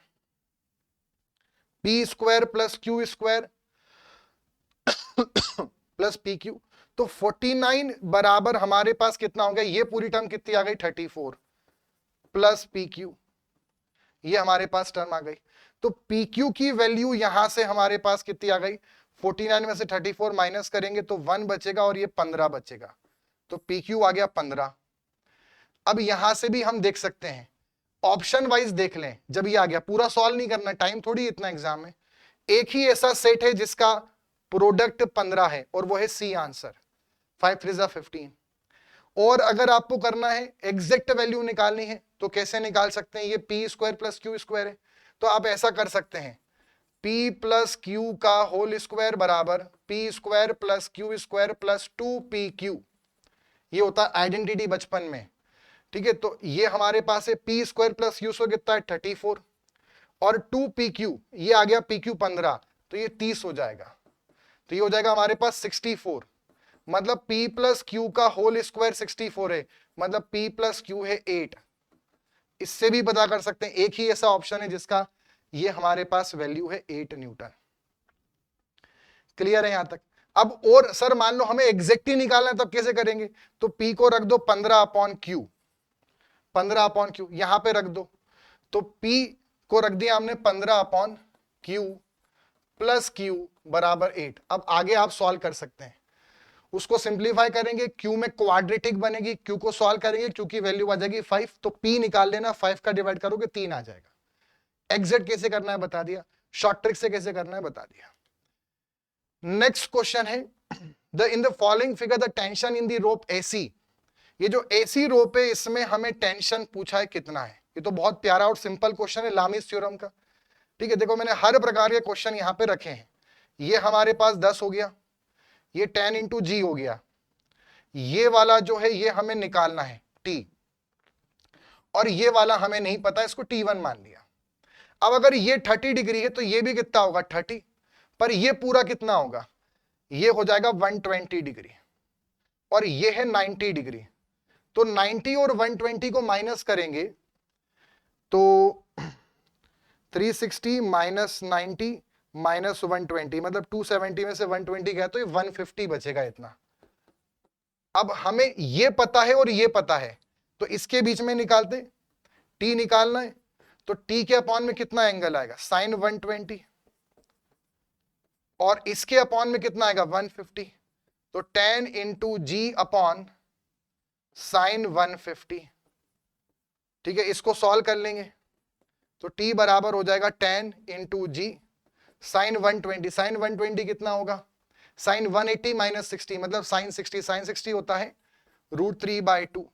P square plus Q square plus PQ। तो 49 बराबर हमारे पास कितना हो गया, ये पूरी टर्म कितनी आ गई, 34 प्लस PQ, ये हमारे पास टर्म आ गई। तो PQ की वैल्यू यहां से हमारे पास कितनी आ गई, 49 में से 34 माइनस करेंगे तो 1 बचेगा और ये 15 बचेगा, तो PQ आ गया 15। अब यहां से भी हम देख सकते हैं, ऑप्शन वाइज देख लें, जब ये आ गया, पूरा सॉल्व नहीं करना, टाइम थोड़ी इतना एग्जाम में। एक ही ऐसा सेट है जिसका प्रोडक्ट 15 है और वो है सी आंसर, 5 3 15। और अगर आपको करना है एग्जैक्ट वैल्यू निकालनी है तो कैसे निकाल सकते हैं, ये P square plus Q square है, तो आप ऐसा कर सकते हैं, P प्लस Q का होल स्क्वायर बराबर P square plus Q square plus 2PQ, ये होता है आइडेंटिटी बचपन में, ठीक है। तो ये हमारे पास है P square plus Q square कितना है 34, और 2PQ ये आ गया PQ 15, तो ये 30 हो जाएगा, तो ये हो जाएगा हमारे पास 64, मतलब P प्लस Q का होल स्क्वायर 64 है, मतलब P प्लस Q है 8। इससे भी पता कर सकते हैं, एक ही ऐसा ऑप्शन है जिसका ये हमारे पास वैल्यू है 8 न्यूटन। क्लियर है यहां तक। अब और सर मान लो हमें एग्जैक्ट ही निकालना है, तब कैसे करेंगे, तो P को रख दो 15/Q, 15/Q यहां पे रख दो, तो P को रख दिया हमने 15/Q प्लस Q बराबर 8। अब आगे आप सॉल्व कर सकते हैं, उसको सिंप्लीफाई करेंगे, Q में क्वाड्रेटिक बनेगी, Q को सॉल्व करेंगे, Q की वैल्यू आ जाएगी 5, तो P निकाल लेना, 5 का डिवाइड करोगे 3 आ जाएगा। एग्जैक्ट कैसे करना है बता दिया, शॉर्ट ट्रिक से कैसे करना है बता दिया। नेक्स्ट क्वेश्चन है, in the following figure the tension in the rope AC, ये जो एसी रोप है इसमें हमें टेंशन पूछा है कितना है। ये तो बहुत प्यारा और सिंपल क्वेश्चन है लामीस थ्योरम का। ठीक है, देखो मैंने हर प्रकार के क्वेश्चन यहाँ पे रखे हैं। ये हमारे पास 10 हो गया, ये 10 इंटू जी हो गया, ये वाला जो है ये हमें निकालना है टी, और ये वाला हमें नहीं पता, इसको T1 मान लिया। अब अगर ये 30 डिग्री है तो ये भी कितना होगा 30, पर ये पूरा कितना होगा, ये हो जाएगा 120 डिग्री, और ये है 90 डिग्री। तो 90 और 120 को माइनस करेंगे तो 360 माइनस 90 माइनस 120, मतलब 270 में से 120 गया तो ये 150 बचेगा इतना। अब हमें ये पता है और ये पता है, तो इसके बीच में निकालते, टी निकालना है तो टी के अपॉन में कितना एंगल आएगा साइन 120, और इसके अपॉन में कितना आएगा 150, तो 10 इंटू जी अपॉन साइन 150। ठीक है, इसको सॉल्व कर लेंगे तो t बराबर हो जाएगा 10 इंटू जी साइन 120, साइन 120 कितना होगा, साइन 180 माइनस 60 मतलब साइन 60, साइन 60 होता है √3/2,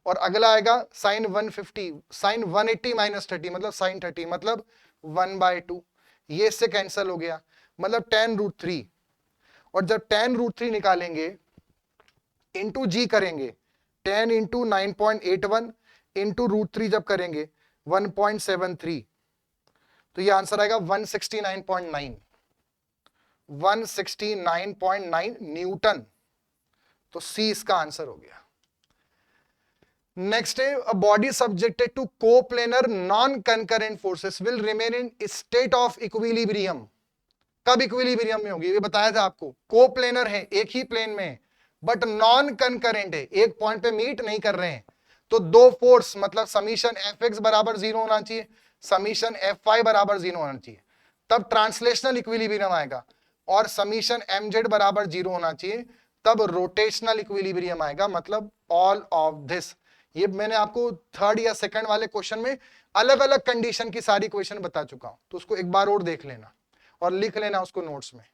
और अगला आएगा साइन 150, साइन 180 माइनस 30 मतलब साइन 30 मतलब 1/2, ये इससे कैंसिल हो गया मतलब 10√3, और जब 10√3 निकालेंगे इंटू जी करेंगे 10 इंटू 9.81 इंटू √3 जब करेंगे 1.73, तो ये आंसर आएगा 169.9, 169.9 न्यूटन। तो सी इसका आंसर हो गया। नेक्स्ट है, a body subjected to coplanar non concurrent forces will remain in state of equilibrium. कब इक्विलिब्रियम में होगी, ये बताया था आपको। कोप्लेनर है, एक ही प्लेन में है, बट नॉन कंकरेंट है, एक पॉइंट पे मीट नहीं कर रहे हैं, तो दो फोर्स मतलब समीशन एफ एक्स बराबर 0 होना चाहिए, समीशन एफ वाई बराबर 0 होना चाहिए, तब ट्रांसलेशनल इक्विलिब्रियम आएगा, और समीशन एम जेड बराबर 0 होना चाहिए, तब रोटेशनल इक्विलिब्रियम आएगा, मतलब ऑल ऑफ दिस। ये मैंने आपको थर्ड या सेकंड वाले क्वेश्चन में अलग अलग कंडीशन की सारी क्वेश्चन बता चुका हूं, तो उसको एक बार और देख लेना और लिख लेना उसको नोट्स में।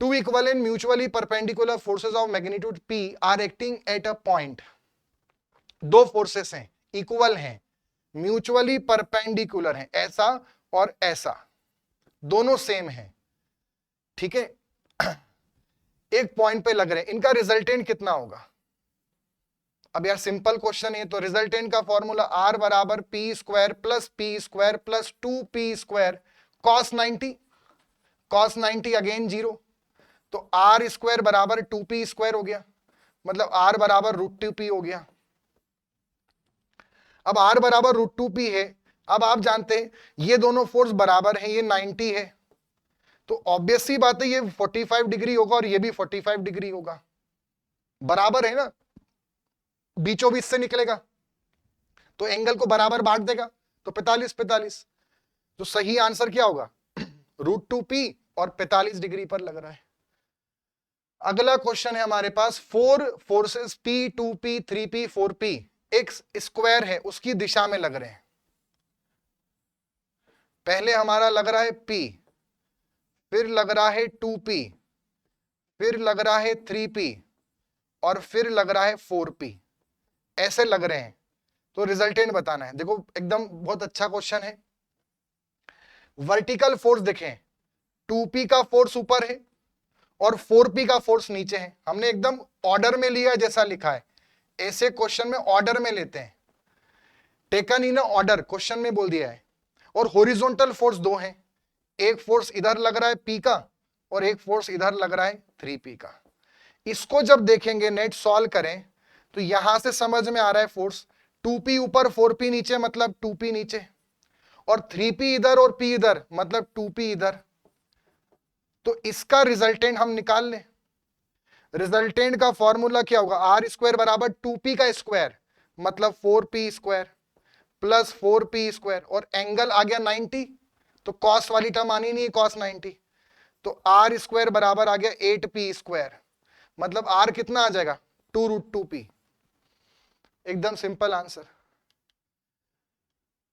Two equal and mutually perpendicular forces of magnitude P are acting at a point. दो फोर्सेस हैं, इक्वल हैं, म्यूचुअली परपेंडिकुलर हैं, ऐसा और ऐसा, दोनों सेम हैं। ठीक है, एक पॉइंट पे लग रहे हैं, इनका रिजल्टेंट कितना होगा। अब यार सिंपल क्वेश्चन है, तो रिजल्टेंट का फॉर्मूला R बराबर P square plus 2p² cos 90, cos 90 again 0, तो R स्क्वायर बराबर 2p² हो गया, मतलब R बराबर √2p हो गया। अब R बराबर √2p है, अब आप जानते हैं ये दोनों फोर्स बराबर हैं, ये 90 है, तो ऑब्वियस सी बात है ये 45 डिग्री होगा और ये भी 45 डिग्री होगा, बराबर है ना, बीचों बीच से निकलेगा तो एंगल को बराबर बांट देगा, तो 45 तो सही आंसर क्या होगा √2p, और 45 डिग्री पर लग रहा है। अगला क्वेश्चन है हमारे पास, 4 forces P, 2p, 3p, 4p एक स्क्वायर है, उसकी दिशा में लग रहे हैं। पहले हमारा लग रहा है P, फिर लग रहा है 2p, फिर लग रहा है 3p, और फिर लग रहा है 4p, ऐसे लग रहे हैं, तो रिजल्टेंट बताना है। देखो एकदम बहुत अच्छा क्वेश्चन है। वर्टिकल फोर्स देखें, 2p का फोर्स ऊपर है और 4p का फोर्स नीचे है, हमने एकदम ऑर्डर में लिया जैसा लिखा है, ऐसे क्वेश्चन में ऑर्डर में लेते हैं, टेकन इन ऑर्डर क्वेश्चन में बोल दिया है। और हॉरिजॉन्टल फोर्स दो हैं, एक फोर्स इधर लग रहा है P का और एक फोर्स इधर लग रहा है 3p का। इसको जब देखेंगे नेट सॉल्व करें तो यहां से समझ में आ रहा है फोर्स 2p ऊपर 4p नीचे मतलब 2p नीचे, और 3p इधर और p इधर मतलब 2p इधर, तो इसका रिजल्टेंट हम निकाल लें। रिजल्टेंट का फॉर्मूला क्या होगा, R स्क्वायर बराबर 2p का स्क्वायर मतलब 4p² प्लस 4p², और एंगल आ गया 90, तो कॉस वाली टर्म आनी नहीं है, cos 90, तो R स्क्वायर बराबर आ गया 8p², मतलब R कितना आ जाएगा 2√2p। एकदम सिंपल आंसर।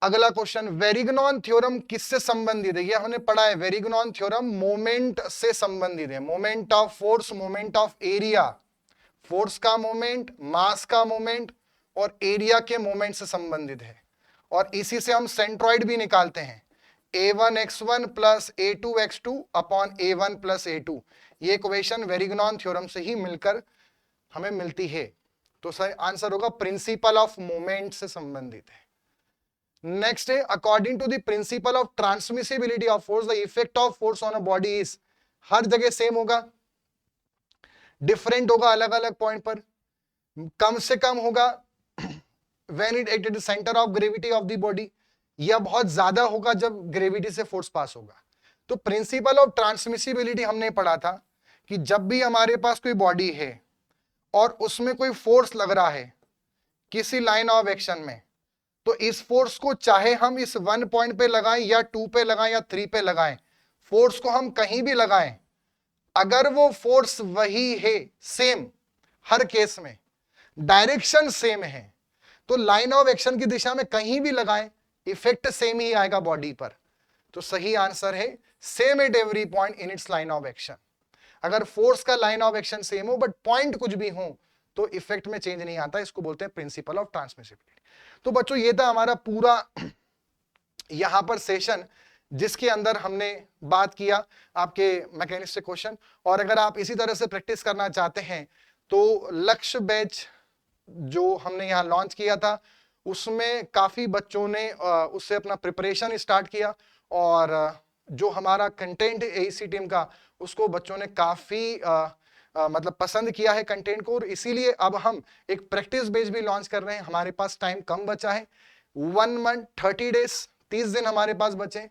अगला क्वेश्चन, वेरिग्नॉन थ्योरम किससे संबंधित है? ये हमने पढ़ा है, वेरिग्नॉन थ्योरम मोमेंट से संबंधित है, moment of force, moment of area, force का मोमेंट, मास का मोमेंट और एरिया के मोमेंट से संबंधित है। और इसी से हम सेंट्रॉइड भी निकालते हैं, a1x1 plus a2x2 upon a1 plus a2। ये इक्वेशन वेरिग्नॉन थ्योरम से ही मिलकर हमें मिलती है। तो सर आंसर होगा प्रिंसिपल ऑफ मोमेंट से संबंधित है। नेक्स्ट है, according to the principle of transmissibility of force the effect of force on a body is, हर जगह सेम होगा, डिफरेंट होगा अलग अलग पॉइंट पर, कम से कम होगा when it act at the centre of gravity of the body, या बहुत ज्यादा होगा जब ग्रेविटी से फोर्स पास होगा। तो प्रिंसिपल ऑफ ट्रांसमिसिबिलिटी हमने पढ़ा था कि जब भी हमारे पास कोई बॉडी है और उसमें कोई फोर्स लग रहा है किसी लाइन ऑफ एक्शन में, तो इस फोर्स को चाहे हम इस 1 पॉइंट पे लगाएं या 2 पे लगाएं या 3 पे लगाएं, फोर्स को हम कहीं भी लगाएं, अगर वो फोर्स वही है, सेम हर केस में, डायरेक्शन सेम है, तो लाइन ऑफ एक्शन की दिशा में कहीं भी लगाएं इफेक्ट सेम ही आएगा बॉडी पर। तो सही आंसर है same at every point in its line of action. अगर फोर्स का लाइन ऑफ एक्शन सेम हो बट पॉइंट कुछ भी हो तो इफेक्ट में चेंज नहीं आता, इसको बोलते हैं प्रिंसिपल ऑफ ट्रांसमिसिबिलिटी। तो बच्चों ये था हमारा पूरा यहां पर सेशन, जिसके अंदर हमने बात किया आपके मैकेनिक्स से क्वेश्चन। और अगर आप इसी तरह से प्रैक्टिस करना चाहते हैं तो लक्ष्य बैच जो हमने यहाँ लॉन्च किया था उसमें काफी बच्चों ने उससे अपना प्रिपरेशन स्टार्ट किया, और जो हमारा कंटेंट एसी टीम का उसको बच्चों ने काफी मतलब पसंद किया है कंटेंट को, और इसीलिए अब हम एक प्रैक्टिस बेस भी लॉन्च कर रहे हैं। हमारे पास टाइम कम बचा है, 1 मंथ 30 डेज, 30 दिन हमारे पास बचे।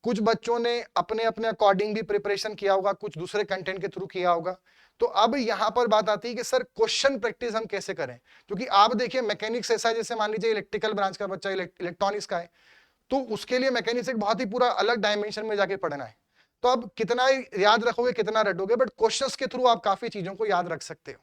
कुछ बच्चों ने अपने अपने अकॉर्डिंग भी प्रिपरेशन किया होगा, कुछ दूसरे कंटेंट के थ्रू किया होगा। तो अब यहां पर बात आती है कि सर क्वेश्चन प्रैक्टिस हम कैसे करें, क्योंकि आप देखिए मैकेनिक्स ऐसा है, जैसे मान लीजिए इलेक्ट्रिकल ब्रांच का बच्चा इलेक्ट्रॉनिक्स का है, तो उसके लिए मैकेनिक्स एक बहुत ही पूरा अलग डायमेंशन में जाके पढ़ना है। तो अब कितना याद रखोगे, कितना रटोगे, बट क्वेश्चंस के थ्रू आप काफी चीजों को याद रख सकते हो।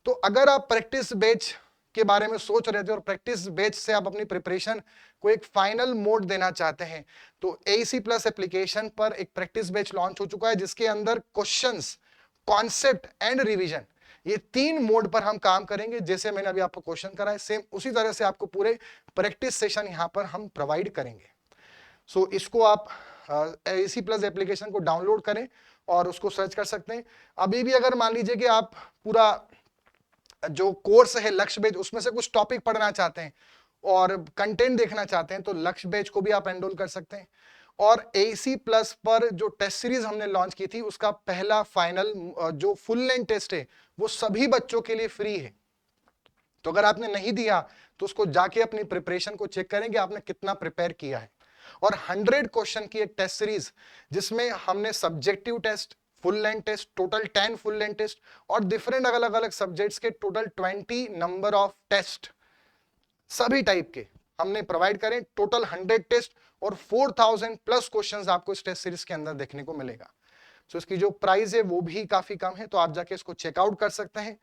तो अगर आप प्रैक्टिस बैच के बारे में सोच रहे थे और प्रैक्टिस बैच से आप अपनी प्रिपरेशन को एक फाइनल मोड देना चाहते हैं, तो एसी प्लस एप्लीकेशन पर एक प्रैक्टिस बैच लॉन्च हो चुका है, जिसके अंदर क्वेश्चंस, कॉन्सेप्ट एंड रिवीजन, ये 3 मोड पर हम काम करेंगे। जैसे मैंने अभी आपको क्वेश्चन कराए सेम उसी तरह से आपको पूरे प्रैक्टिस सेशन यहां पर हम प्रोवाइड करेंगे। सो इसको आप एसी प्लस एप्लीकेशन को डाउनलोड करें और उसको सर्च कर सकते हैं। अभी भी अगर मान लीजिए कि आप पूरा जो कोर्स है लक्ष्य बैच उसमें से कुछ टॉपिक पढ़ना चाहते हैं और कंटेंट देखना चाहते हैं, तो लक्ष्य बैच को भी आप एनरोल कर सकते हैं। और एसी प्लस पर जो टेस्ट सीरीज हमने लॉन्च की थी उसका पहला फाइनल जो फुल लेंथ टेस्ट है वो सभी बच्चों के लिए फ्री है। तो अगर आपने नहीं दिया तो उसको जाके अपनी प्रिपरेशन को चेक करेंगे आपने कितना प्रिपेयर किया है। और 100 क्वेश्चन की एक टेस्ट सीरीज जिसमें हमने subjective test, full length test, total 10 full length test और डिफरेंट अलग अलग सब्जेक्ट्स के टोटल 20 नंबर ऑफ टेस्ट सभी टाइप के हमने प्रोवाइड करें। टोटल 100 टेस्ट और 4000 प्लस क्वेश्चंस आपको इस टेस्ट सीरीज के अंदर देखने को मिलेगा। सो इसकी जो प्राइस है वो भी काफी कम है, तो आप जाके इसको चेकआउट कर सकते हैं।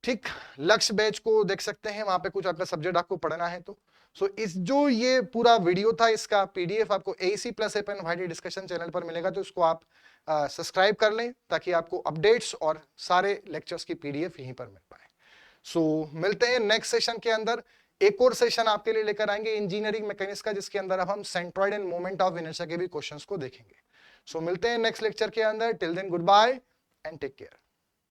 ठीक, लक्ष्य बैच को देख सकते हैं, वहां पे कुछ आपका सब्जेक्ट आपको पढ़ना है तो। सो इस जो ये पूरा वीडियो था इसका पीडीएफ आपको एसी प्लस एपन वाइडी डिस्कशन चैनल पर मिलेगा, तो इसको आप सब्सक्राइब कर लें ताकि आपको अपडेट्स और सारे लेक्चर्स की पीडीएफ यहीं पर मिल पाए। सो मिलते हैं नेक्स्ट सेशन के अंदर। एक और सेशन आपके लिए लेकर आएंगे इंजीनियरिंग मैकेनिक्स का, जिसके अंदर अब हम centroid end moment of inertia के भी क्वेश्चंस को देखेंगे। सो मिलते हैं नेक्स्ट लेक्चर के अंदर। Till then goodbye and take care.